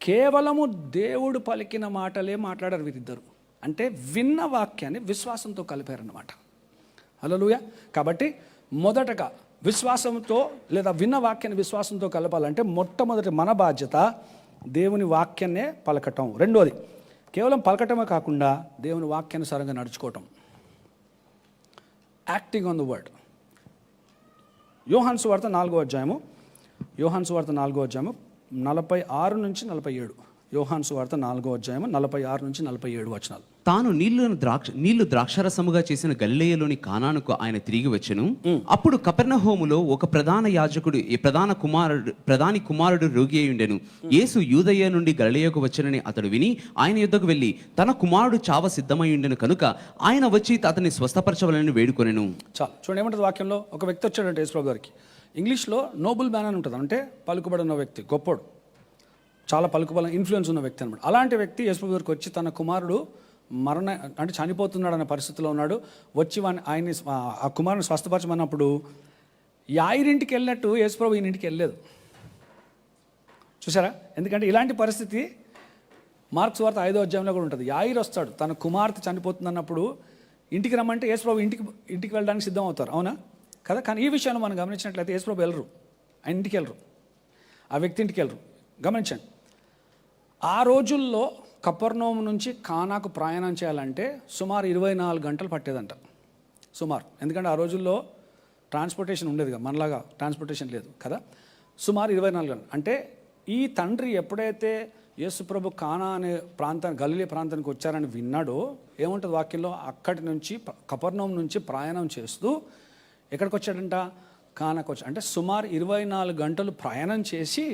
కేవలము దేవుడు పలికిన మాటలే మాట్లాడారు వీరిద్దరు. అంటే విన్న వాక్యాన్ని విశ్వాసంతో కలిపారన్నమాట. హల్లెలూయా. కాబట్టి మొదటగా విశ్వాసంతో లేదా విన్న వాక్యాన్ని విశ్వాసంతో కలపాలంటే మొట్టమొదటి మన బాధ్యత దేవుని వాక్యాన్నే పలకటం. రెండోది కేవలం పలకటమే కాకుండా దేవుని వాక్యానుసారంగా నడుచుకోవటం, యాక్టింగ్ ఆన్ ద వర్డ్. యోహాను సువార్త 4వ అధ్యాయము 46 నుంచి 47. యోహాను సువార్త 4వ అధ్యాయము 46 నుంచి 47 వచనాలు. తాను నీళ్లు ద్రాక్షారసముగా చేసిన గలిలయలోని కానానుకు ఆయన తిరిగి వచ్చెను. అప్పుడు కపెర్నహూములో ఒక ప్రధాని కుమారుడు రోగి అయి ఉండెను. యేసు యూదయ్య నుండి గలిలయకు వచ్చెనని అతడు విని ఆయన యుద్ధకు వెళ్ళి తన కుమారుడు చావ సిద్ధమై ఉండెను కనుక ఆయన వచ్చి అతన్ని స్వస్థపరచవలని వేడుకొనెను. చాలు చూడండి ఏమంటుంది వాక్యంలో. ఒక వ్యక్తి వచ్చాడంటే యేసుప్రభు గారికి. ఇంగ్లీష్లో నోబుల్ మ్యాన్ అని ఉంటుంది, అంటే పలుకుబడిన వ్యక్తి, గొప్పోడు, చాలా పలుకుబడిన ఇన్ఫ్లుయెన్స్ ఉన్న వ్యక్తి అనమాట. అలాంటి వ్యక్తి యేసుప్రభు గారికి వచ్చి తన కుమారుడు అంటే చనిపోతున్నాడు అనే పరిస్థితిలో ఉన్నాడు. వచ్చి ఆయన్ని ఆ కుమారుని స్వస్థపరచమన్నప్పుడు యాయిరింటికి వెళ్ళినట్టు యేసుప్రభు ఈయన ఇంటికి వెళ్ళలేదు. చూసారా? ఎందుకంటే ఇలాంటి పరిస్థితి మార్క్స్ వార్త 5వ అధ్యాయంలో కూడా ఉంటుంది. యాయిర్ వస్తాడు, తన కుమార్తె చనిపోతుంది అన్నప్పుడు ఇంటికి రమ్మంటే యేసుప్రభు ఇంటికి వెళ్ళడానికి సిద్ధం అవుతారు, అవునా కదా? కానీ ఈ విషయాన్ని మనం గమనించినట్లయితే యేసుప్రభు వెళ్ళరు, ఆయన ఇంటికి వెళ్ళరు, ఆ వ్యక్తి ఇంటికి వెళ్ళరు. గమనించండి, ఆ రోజుల్లో కపెర్నహూము నుంచి కానాకు ప్రయాణం చేయాలంటే సుమారు 24 గంటలు పట్టేదంట సుమారు. ఎందుకంటే ఆ రోజుల్లో ట్రాన్స్పోర్టేషన్ ఉండేది కదా, మనలాగా ట్రాన్స్పోర్టేషన్ లేదు కదా. సుమారు 24 గంటలు. అంటే ఈ తండ్రి ఎప్పుడైతే యేసుప్రభు కానా అనే గలిలయ ప్రాంతానికి వచ్చారని విన్నాడో, ఏముంటుంది వాక్యంలో, అక్కడి నుంచి కపెర్నహూము నుంచి ప్రయాణం చేస్తూ ఎక్కడికి వచ్చాడంట? కానాకు వచ్చాడు. అంటే సుమారు 24 గంటలు ప్రయాణం చేసి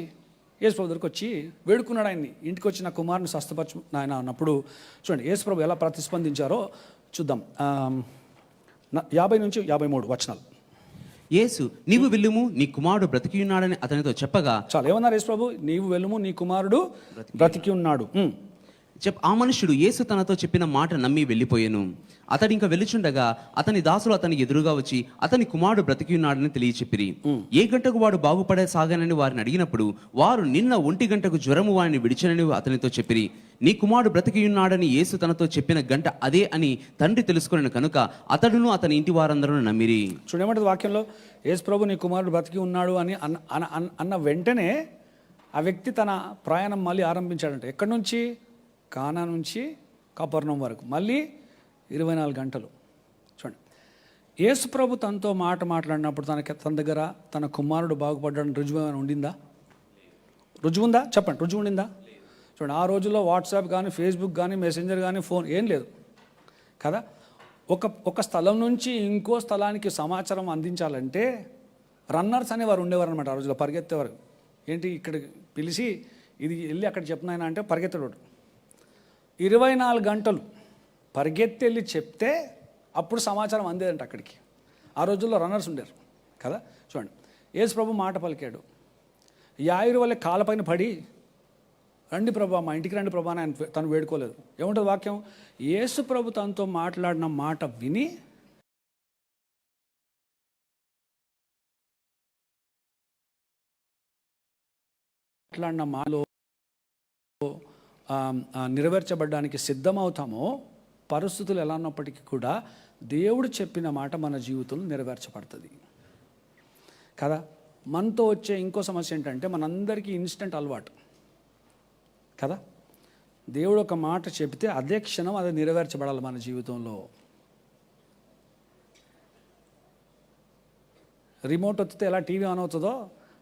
యేసుప్రభు దగ్గరికి వచ్చి వేడుకున్నాడు ఆయన్ని. ఇంటికి వచ్చి నా కుమారుని స్వస్థపరచు నాయన అన్నప్పుడు చూడండి యేసుప్రభు ఎలా ప్రతిస్పందించారో చూద్దాం. 50 నుంచి 53 వచనాలు. యేసు నీవు వెళ్ళుము, నీ కుమారుడు బ్రతికి ఉన్నాడని అతనితో చెప్పగా. చాలా ఏమన్నారు యేసుప్రభు? నీవు వెళ్ళుము, నీ కుమారుడు బ్రతికి ఉన్నాడు. ఆ మనుషుడు యేసు తనతో చెప్పిన మాట నమ్మి వెళ్ళిపోయాను. అతడు ఇంకా వెళ్ళుచుండగా అతని దాసులు అతని ఎదురుగా వచ్చి అతని కుమారుడు బ్రతికి ఉన్నాడని తెలియచెప్పిరి. ఏ గంటకు వాడు బాగుపడే సాగానని వారిని అడిగినప్పుడు వారు నిన్న 1 గంటకు జ్వరము వారిని విడిచనని అతనితో చెప్పిరి. నీ కుమారుడు బ్రతికి ఉన్నాడని యేసు తనతో చెప్పిన గంట అదే అని తండ్రి తెలుసుకుని కనుక అతడును అతని ఇంటి వారందరూ నమ్మిరి. చూడమంటే వాక్యంలో యేసు ప్రభు నీ కుమారుడు బ్రతికి ఉన్నాడు అని అన్న వెంటనే ఆ వ్యక్తి తన ప్రయాణం మళ్ళీ ఆరంభించాడంట. ఎక్కడి నుంచి? కానా నుంచి కపెర్నహూము వరకు, మళ్ళీ 24 గంటలు. చూడండి, యేసు ప్రభు తనతో మాట్లాడినప్పుడు తన దగ్గర తన కుమారుడు బాగుపడ్డాడని రుజువు ఏమైనా ఉండిందా? రుజువు ఉందా? చెప్పండి, రుజువు ఉండిందా? చూడండి, ఆ రోజుల్లో వాట్సాప్ కానీ, ఫేస్బుక్ కానీ, మెసెంజర్ కానీ, ఫోన్ ఏం లేదు కదా. ఒక స్థలం నుంచి ఇంకో స్థలానికి సమాచారం అందించాలంటే రన్నర్స్ అనేవారు ఉండేవారు అనమాట. ఆ రోజుల్లో పరిగెత్తేవారు. ఏంటి ఇక్కడ పిలిచి ఇది వెళ్ళి అక్కడ చెప్తున్నాయన అంటే పరిగెత్తడు. 24 గంటలు పరిగెత్తి వెళ్ళి చెప్తే అప్పుడు సమాచారం అందేదంట అక్కడికి. ఆ రోజుల్లో రన్నర్స్ ఉండేరు కదా. చూడండి, యేసు ప్రభు మాట పలికాడు. యాయిరు వల్ల కాళ్ళపైన పడి రండి ప్రభా, మా ఇంటికి రండి ప్రభా అని తను వేడుకోలేదు. ఏముంటుంది వాక్యం? యేసు ప్రభు తనతో మాట్లాడిన మాట విని మాట్లాడిన మాలో నెరవేర్చబడడానికి సిద్ధమవుతామో, పరిస్థితులు ఎలా ఉన్నప్పటికీ కూడా దేవుడు చెప్పిన మాట మన జీవితంలో నెరవేర్చబడుతుంది కదా. మనతో వచ్చే ఇంకో సమస్య ఏంటంటే మనందరికీ ఇన్స్టెంట్ అలవాటు కదా. దేవుడు ఒక మాట చెప్తే అదే క్షణం అది నెరవేర్చబడాలి మన జీవితంలో. రిమోట్ వస్తే ఎలా టీవీ ఆన్ అవుతుందో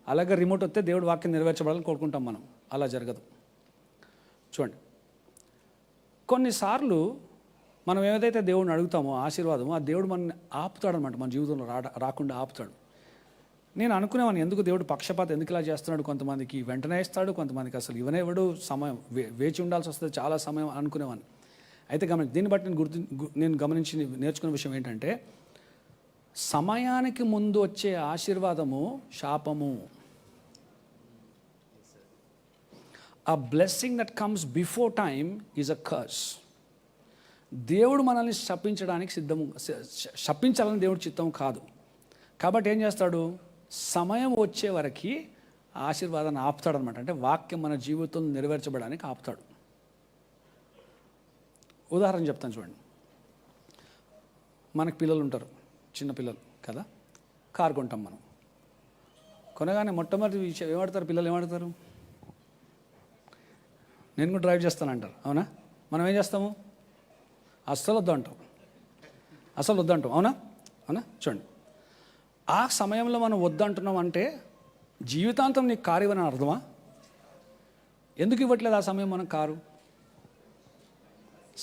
అలాగే రిమోట్ వస్తే దేవుడు వాక్యం నెరవేర్చబడాలని కోరుకుంటాం మనం. అలా జరగదు. చూడండి, కొన్నిసార్లు మనం ఏదైతే దేవుడిని అడుగుతామో ఆశీర్వాదమో, ఆ దేవుడు మనల్ని ఆపుతాడనమాట, మన జీవితంలో రాకుండా ఆపుతాడు. నేను అనుకునేవాడిని, ఎందుకు దేవుడు పక్షపాతం ఎందుకు ఇలా చేస్తున్నాడు? కొంతమందికి వెంటనే ఇస్తాడు, కొంతమందికి అసలు ఇవనేవాడు, సమయం వేచి ఉండాల్సి వస్తుంది చాలా సమయం అనుకునేవాడిని. అయితే దీన్ని బట్టి నేను గమనించి నేర్చుకునే విషయం ఏంటంటే, సమయానికి ముందు వచ్చే ఆశీర్వాదము శాపము. A blessing that comes before time is a curse. దేవుడు మనల్ని శపించాలని దేవుడు చిత్తం కాదు. కాబట్టి ఏం చేస్తాడు? సమయం వచ్చే వరకు ఆశీర్వాదాన్ని ఆపుతాడనమాట. అంటే వాక్యం మన జీవితంలో నెరవేర్చబడడానికి ఆపుతాడు. ఉదాహరణ చెప్తాను చూడండి. మనకు పిల్లలు ఉంటారు, చిన్న పిల్లలు కదా, కారు కొంటాం మనం. కొనగానే మొట్టమొదటి విషయం ఏమడతారు పిల్లలు? ఏమడతారు? నేను కూడా డ్రైవ్ చేస్తానంటారు, అవునా? మనం ఏం చేస్తాము? అస్సలు వద్దంటాం, అవునా? చూడండి, ఆ సమయంలో మనం వద్దంటున్నాం అంటే జీవితాంతం నీకు కారు ఇవ్వని అర్థమా? ఎందుకు ఇవ్వట్లేదు ఆ సమయం మనం కారు?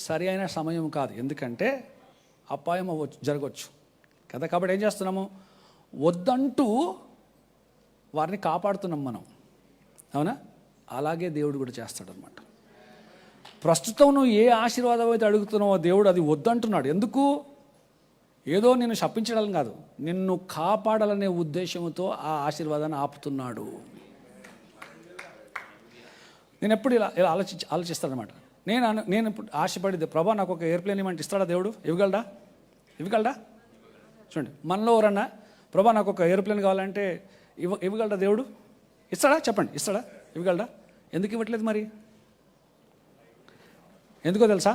సరి అయిన సమయం కాదు, ఎందుకంటే అపాయం జరగవచ్చు కదా. కాబట్టి ఏం చేస్తున్నాము? వద్దంటూ వారిని కాపాడుతున్నాం మనం, అవునా? అలాగే దేవుడు కూడా చేస్తాడనమాట. ప్రస్తుతం నువ్వు ఏ ఆశీర్వాదం అయితే అడుగుతున్నావో దేవుడు అది వద్దంటున్నాడు. ఎందుకు? ఏదో నిన్ను శపించడం కాదు, నిన్ను కాపాడాలనే ఉద్దేశంతో ఆ ఆశీర్వాదాన్ని ఆపుతున్నాడు. నేను ఎప్పుడు ఇలా ఆలోచిస్తానమాట. నేను ఇప్పుడు ఆశపడితే ప్రభా నాకు ఒక ఎయిర్ప్లేన్ ఇవ్వమంటే ఇస్తాడా దేవుడు? ఇవ్వగలడా? చూడండి, మనలో ఎవరన్నా ప్రభా నాకు ఒక ఎయిర్ప్లేన్ కావాలంటే ఇవ్వగలడా దేవుడు? ఇస్తాడా? చెప్పండి, ఇస్తాడా? ఇవ్వగలడా? ఎందుకు ఇవ్వట్లేదు మరి? ఎందుకో తెలుసా?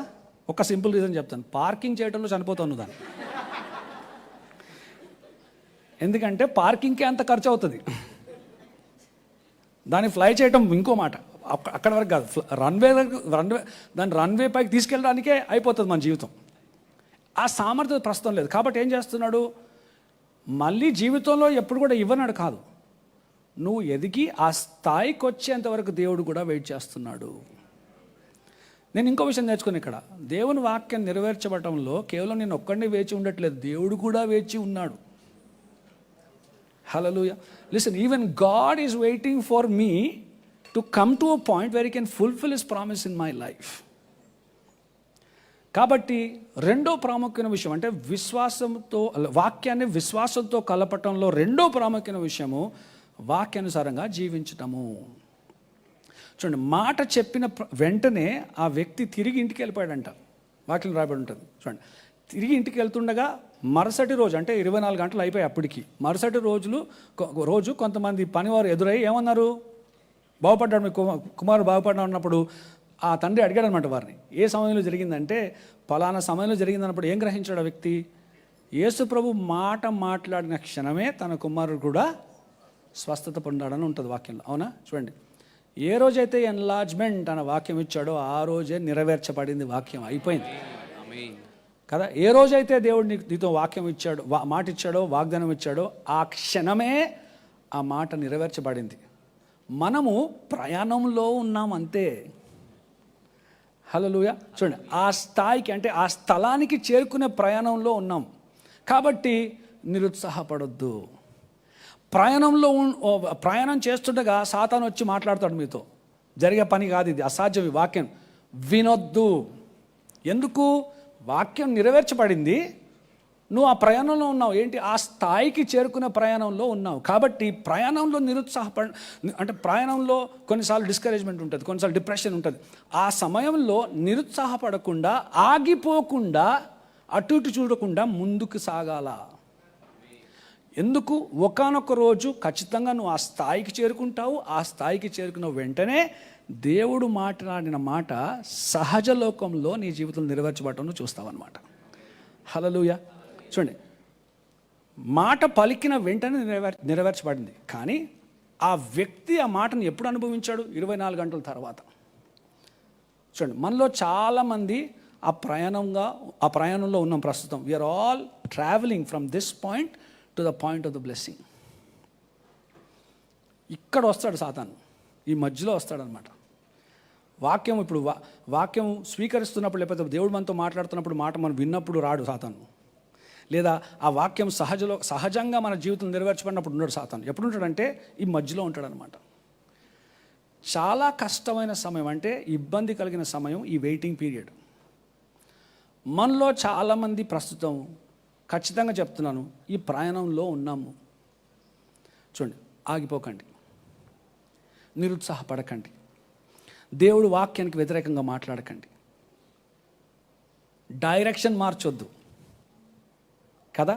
ఒక సింపుల్ రీజన్ చెప్తాను. పార్కింగ్ చేయడంలో చనిపోతాను దాన్ని. ఎందుకంటే పార్కింగ్కే అంత ఖర్చు అవుతుంది, దాన్ని ఫ్లై చేయటం ఇంకో మాట. అక్కడ వరకు కాదు, దాన్ని రన్వే పైకి తీసుకెళ్ళడానికే అయిపోతుంది మన జీవితం. ఆ సామర్థ్యం ప్రస్తుతం లేదు. కాబట్టి ఏం చేస్తున్నాడు? మళ్ళీ జీవితంలో ఎప్పుడు కూడా ఇవ్వనాడు కాదు, నువ్వు ఎదిగి ఆ స్థాయికి వచ్చేంత వరకు దేవుడు కూడా వెయిట్ చేస్తున్నాడు. నేను ఇంకో విషయం నేర్చుకుని ఇక్కడ, దేవుని వాక్యం నెరవేర్చబడటంలో కేవలం నేను ఒక్కడిని వేచి ఉండట్లేదు, దేవుడు కూడా వేచి ఉన్నాడు. Hallelujah. Listen, even God is waiting for me to come to a point where he can fulfil his promise in my life. కాబట్టి రెండో ప్రాముఖ్యమైన విషయం అంటే వాక్యాన్ని విశ్వాసంతో కలపటంలో రెండో ప్రాముఖ్యమైన విషయము వాక్యానుసారంగా జీవించటము. చూడండి, మాట చెప్పిన వెంటనే ఆ వ్యక్తి తిరిగి ఇంటికి వెళ్ళిపోయాడంట. వాక్యం రాయబడి ఉంటుంది చూడండి. తిరిగి ఇంటికి వెళ్తుండగా మరుసటి రోజు అంటే 24 గంటలు అయిపోయాయి అప్పటికి. మరుసటి రోజు కొంతమంది పనివారు ఎదురై ఏమన్నారు? బాగుపడ్డాడు, మీ కుమారుడు బాగుపడ్డా ఉన్నప్పుడు ఆ తండ్రి అడిగాడు అనమాట వారిని. ఏ సమయంలో జరిగిందంటే పలానా సమయంలో జరిగిందన్నప్పుడు ఏం గ్రహించాడు ఆ వ్యక్తి? యేసు ప్రభు మాట మాట్లాడిన క్షణమే తన కుమారుడు కూడా స్వస్థత పొందాడని ఉంటుంది వాక్యంలో, అవునా? చూడండి, ఏ రోజైతే ఎన్లార్జ్మెంట్ అన్న వాక్యం ఇచ్చాడో ఆ రోజే నెరవేర్చబడింది, వాక్యం అయిపోయింది కదా. ఏ రోజైతే దేవుడు నీతో వాక్యం ఇచ్చాడో, మాట ఇచ్చాడో, వాగ్దానం ఇచ్చాడో ఆ క్షణమే ఆ మాట నెరవేర్చబడింది. మనము ప్రయాణంలో ఉన్నాం అంతే. హల్లెలూయా. చూడండి, ఆ స్థాయికి అంటే ఆ స్థలానికి చేరుకునే ప్రయాణంలో ఉన్నాం. కాబట్టి నిరుత్సాహపడొద్దు. ప్రయాణం చేస్తుండగా సాతాను వచ్చి మాట్లాడతాడు మీతో. జరిగే పని కాదు ఇది, అసాధ్యం. ఈ వాక్యం వినొద్దు. ఎందుకు? వాక్యం నెరవేర్చబడింది, నువ్వు ఆ ప్రయాణంలో ఉన్నావు. ఏంటి? ఆ స్థాయికి చేరుకునే ప్రయాణంలో ఉన్నావు. కాబట్టి ప్రయాణంలో అంటే ప్రయాణంలో కొన్నిసార్లు డిస్కరేజ్మెంట్ ఉంటుంది, కొన్నిసార్లు డిప్రెషన్ ఉంటుంది. ఆ సమయంలో నిరుత్సాహపడకుండా, ఆగిపోకుండా, అటు ఇటు చూడకుండా ముందుకు సాగాల. ఎందుకు? ఒకానొక రోజు ఖచ్చితంగా నువ్వు ఆ స్థాయికి చేరుకుంటావు. ఆ స్థాయికి చేరుకున్న వెంటనే దేవుడు మాట్లాడిన మాట సహజ లోకంలో నీ జీవితంలో నెరవేర్చబడటం నువ్వు చూస్తావన్నమాట. హల్లెలూయా. చూడండి, మాట పలికిన వెంటనే నెరవేర్చబడింది. కానీ ఆ వ్యక్తి ఆ మాటను ఎప్పుడు అనుభవించాడు? 24 గంటల తర్వాత. చూడండి, మనలో చాలామంది ఆ ప్రయాణంలో ఉన్నాం ప్రస్తుతం. We are all travelling from this point to the point of the blessing. ఇక్కడ వస్తాడు సాతాను, ఈ మధ్యలో వస్తాడనమాట. వాక్యం స్వీకరిస్తున్నప్పుడు, లేకపోతే దేవుడు మనతో మాట్లాడుతున్నప్పుడు మాట మనం విన్నప్పుడు రాడు సాతాను. లేదా ఆ వాక్యం సహజంగా మన జీవితం నెరవేర్చబడినప్పుడు ఉన్నాడు సాతాను. ఎప్పుడు ఉంటాడంటే ఈ మధ్యలో ఉంటాడనమాట. చాలా కష్టమైన సమయం, అంటే ఇబ్బంది కలిగిన సమయం ఈ వెయిటింగ్ పీరియడ్. మనలో చాలామంది ప్రస్తుతం ఖచ్చితంగా చెప్తున్నాను, ఈ ప్రయాణంలో ఉన్నాము. చూడండి, ఆగిపోకండి, నిరుత్సాహపడకండి, దేవుడు వాక్యానికి వ్యతిరేకంగా మాట్లాడకండి, డైరెక్షన్ మార్చొద్దు కదా.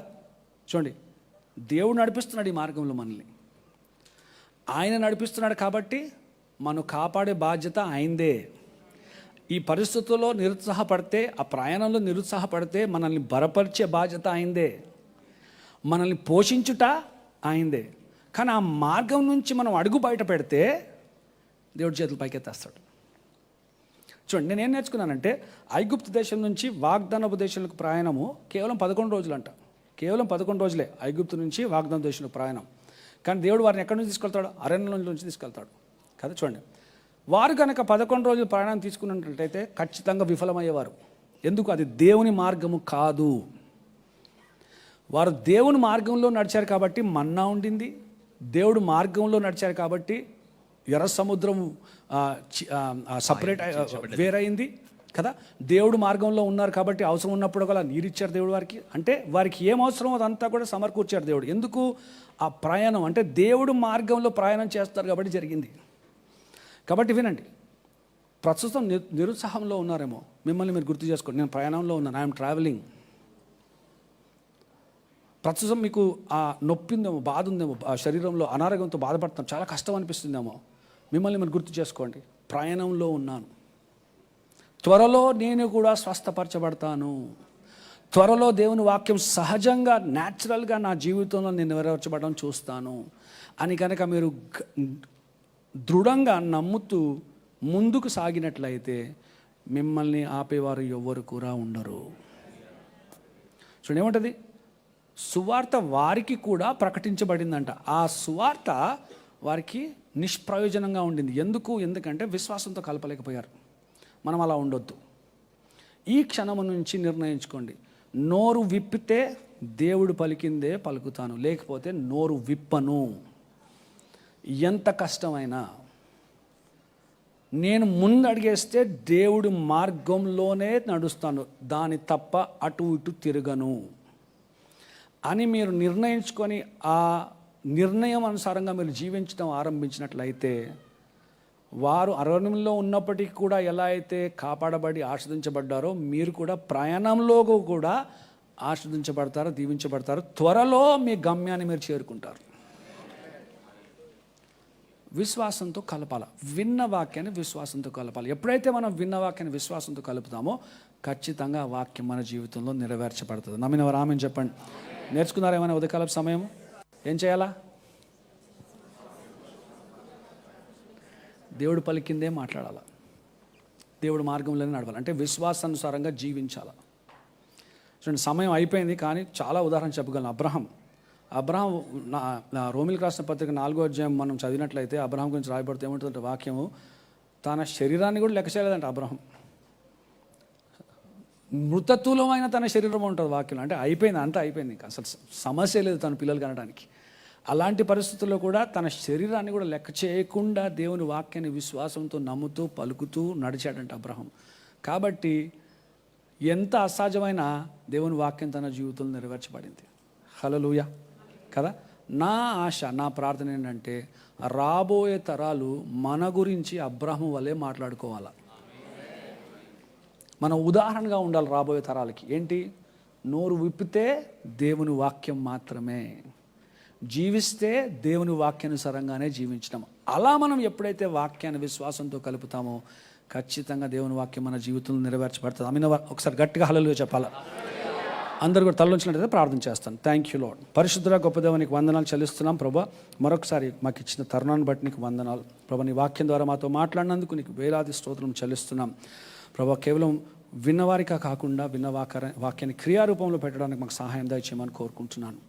చూడండి, దేవుడు నడిపిస్తున్నాడు ఈ మార్గంలో మనల్ని. ఆయన నడిపిస్తున్నాడు కాబట్టి మనం కాపాడే బాధ్యత ఆయనదే. ఈ పరిస్థితుల్లో నిరుత్సాహపడితే, ఆ ప్రయాణంలో నిరుత్సాహపడితే మనల్ని బలపరిచే బాధ్యత ఆయనదే, మనల్ని పోషించుట ఆయనదే. కానీ ఆ మార్గం నుంచి మనం అడుగు బయట పెడితే దేవుడి చేతులు పైకెత్తేస్తాడు. చూడండి, నేనేం నేర్చుకున్నానంటే ఐగుప్తు దేశం నుంచి వాగ్దానపు దేశాలకు ప్రయాణము కేవలం 11 రోజులంట. కేవలం 11 రోజులే ఐగుప్తు నుంచి వాగ్దాన దేశంలో ప్రయాణం. కానీ దేవుడు వారిని ఎక్కడి నుంచి తీసుకెళ్తాడు? అరణ్యం నుంచి తీసుకెళ్తాడు కదా. చూడండి, వారు కనుక 11 రోజులు ప్రయాణం తీసుకున్నట్లయితే ఖచ్చితంగా విఫలమయ్యేవారు. ఎందుకు? అది దేవుని మార్గము కాదు. వారు దేవుని మార్గంలో నడిచారు కాబట్టి మన్నా ఉండింది, దేవుడు మార్గంలో నడిచారు కాబట్టి ఎర్ర సముద్రం సపరేట్ వేరైంది కదా. దేవుడు మార్గంలో ఉన్నారు కాబట్టి అవసరం ఉన్నప్పుడు కూడా నీరు ఇచ్చారు దేవుడు వారికి. అంటే వారికి ఏం అవసరమో అదంతా కూడా సమకూర్చారు దేవుడు. ఎందుకు? ఆ ప్రయాణం అంటే దేవుడు మార్గంలో ప్రయాణం చేస్తారు కాబట్టి జరిగింది. కాబట్టి వినండి, ప్రస్తుతం నిరుత్సాహంలో ఉన్నారేమో, మిమ్మల్ని మీరు గుర్తు చేసుకోండి. నేను ప్రయాణంలో ఉన్నాను, ఐఎమ్ ట్రావెలింగ్. ప్రస్తుతం మీకు ఆ నొప్పి ఉందేమో, బాధ ఉందేమో, ఆ శరీరంలో అనారోగ్యంతో బాధపడుతున్నాం, చాలా కష్టం అనిపిస్తుందేమో. మిమ్మల్ని మీరు గుర్తు చేసుకోండి, ప్రయాణంలో ఉన్నాను. త్వరలో నేను కూడా స్వస్థపరచబడతాను. త్వరలో దేవుని వాక్యం సహజంగా న్యాచురల్గా నా జీవితంలో నేను నెరవేర్చబడడం చూస్తాను అని కనుక మీరు దృఢంగా నమ్ముతూ ముందుకు సాగినట్లయితే మిమ్మల్ని ఆపేవారు ఎవ్వరు కూడా ఉండరు. చూడండి, ఏమంటది? సువార్త వారికి కూడా ప్రకటించబడిందంట. ఆ సువార్త వారికి నిష్ప్రయోజనంగా ఉండింది. ఎందుకంటే విశ్వాసంతో కలపలేకపోయారు. మనం అలా ఉండొద్దు. ఈ క్షణము నుంచి నిర్ణయించుకోండి, నోరు విప్పితే దేవుడు పలికిందే పలుకుతాను, లేకపోతే నోరు విప్పను. ఎంత కష్టమైనా నేను ముందు అడిగేస్తే దేవుడి మార్గంలోనే నడుస్తాను, దాని తప్ప అటు ఇటు తిరగను అని మీరు నిర్ణయించుకొని ఆ నిర్ణయం అనుసారంగా మీరు జీవించడం ఆరంభించినట్లయితే వారు అరణ్యంలో ఉన్నప్పటికీ కూడా ఎలా అయితే కాపాడబడి ఆస్వాదించబడ్డారో మీరు కూడా ప్రయాణంలో కూడా ఆస్వాదించబడతారు, దీవించబడతారు. త్వరలో మీ గమ్యాన్ని మీరు చేరుకుంటారు. విశ్వాసంతో కలపాలి. విన్న వాక్యాన్ని విశ్వాసంతో కలపాలి. ఎప్పుడైతే మనం విన్న వాక్యాన్ని విశ్వాసంతో కలుపుతామో ఖచ్చితంగా ఆ వాక్యం మన జీవితంలో నెరవేర్చబడుతుంది. నమ్మినవారు ఆమెను చెప్పండి. నేర్చుకున్నారా ఏమైనా ఉదయకాలపు సమయం? ఏం చేయాలా? దేవుడు పలికిందే మాట్లాడాలా, దేవుడు మార్గంలోనే నడవాలి. అంటే విశ్వాసానుసారంగా జీవించాలి. చూడండి, సమయం అయిపోయింది కానీ చాలా ఉదాహరణ చెప్పగలను. అబ్రహాం నా రోమిలకు రాసిన పత్రిక 4వ అధ్యాయం మనం చదివినట్లయితే అబ్రహాం గురించి రాయబడితే ఏముంటుందంటే వాక్యము, తన శరీరాన్ని కూడా లెక్క చేయలేదంట అబ్రహాం. మృతతులమైన తన శరీరం ఉంటుంది వాక్యం. అంటే అయిపోయింది, అంతా అయిపోయింది, ఇంకా అసలు సమస్య లేదు తన పిల్లలు కనడానికి. అలాంటి పరిస్థితుల్లో కూడా తన శరీరాన్ని కూడా లెక్క చేయకుండా దేవుని వాక్యాన్ని విశ్వాసంతో నమ్ముతూ పలుకుతూ నడిచాడంట అబ్రహాం. కాబట్టి ఎంత అసహజమైన దేవుని వాక్యం తన జీవితంలో నెరవేర్చబడింది. హల్లెలూయా కదా. నా ఆశ, నా ప్రార్థన ఏంటంటే రాబోయే తరాలు మన గురించి అబ్రహాము వలె మాట్లాడుకోవాలి. మన ఉదాహరణగా ఉండాలి రాబోయే తరాలకి. ఏంటి? నోరు విప్పితే దేవుని వాక్యం మాత్రమే, జీవిస్తే దేవుని వాక్యానుసారంగానే జీవించడం. అలా మనం ఎప్పుడైతే వాక్యాన్ని విశ్వాసంతో కలుపుతామో ఖచ్చితంగా దేవుని వాక్యం మన జీవితంలో నెరవేర్చబడుతుంది. ఆమె ఒకసారి గట్టిగా హల్లెలూయా చెప్పాలా. అందరూ కూడా తలొంచినట్లయితే ప్రార్థన చేస్తాను. Thank you lord. పరిశుద్ధుడా గొప్ప దేవా, నీకు వందనాలు చెల్లిస్తున్నాం ప్రభా. మరొకసారి మాకు ఇచ్చిన తరుణాన్ని బట్టి నీకు వందనాలు ప్రభా. నీ వాక్యం ద్వారా మాతో మాట్లాడినందుకు నీకు వేలాది స్తోత్రం చెల్లిస్తున్నాం ప్రభా. కేవలం విన్నవారిగా కాకుండా విన్న వాక్యాన్ని క్రియారూపంలో పెట్టడానికి మాకు సహాయం దయచేయమని కోరుకుంటున్నాను.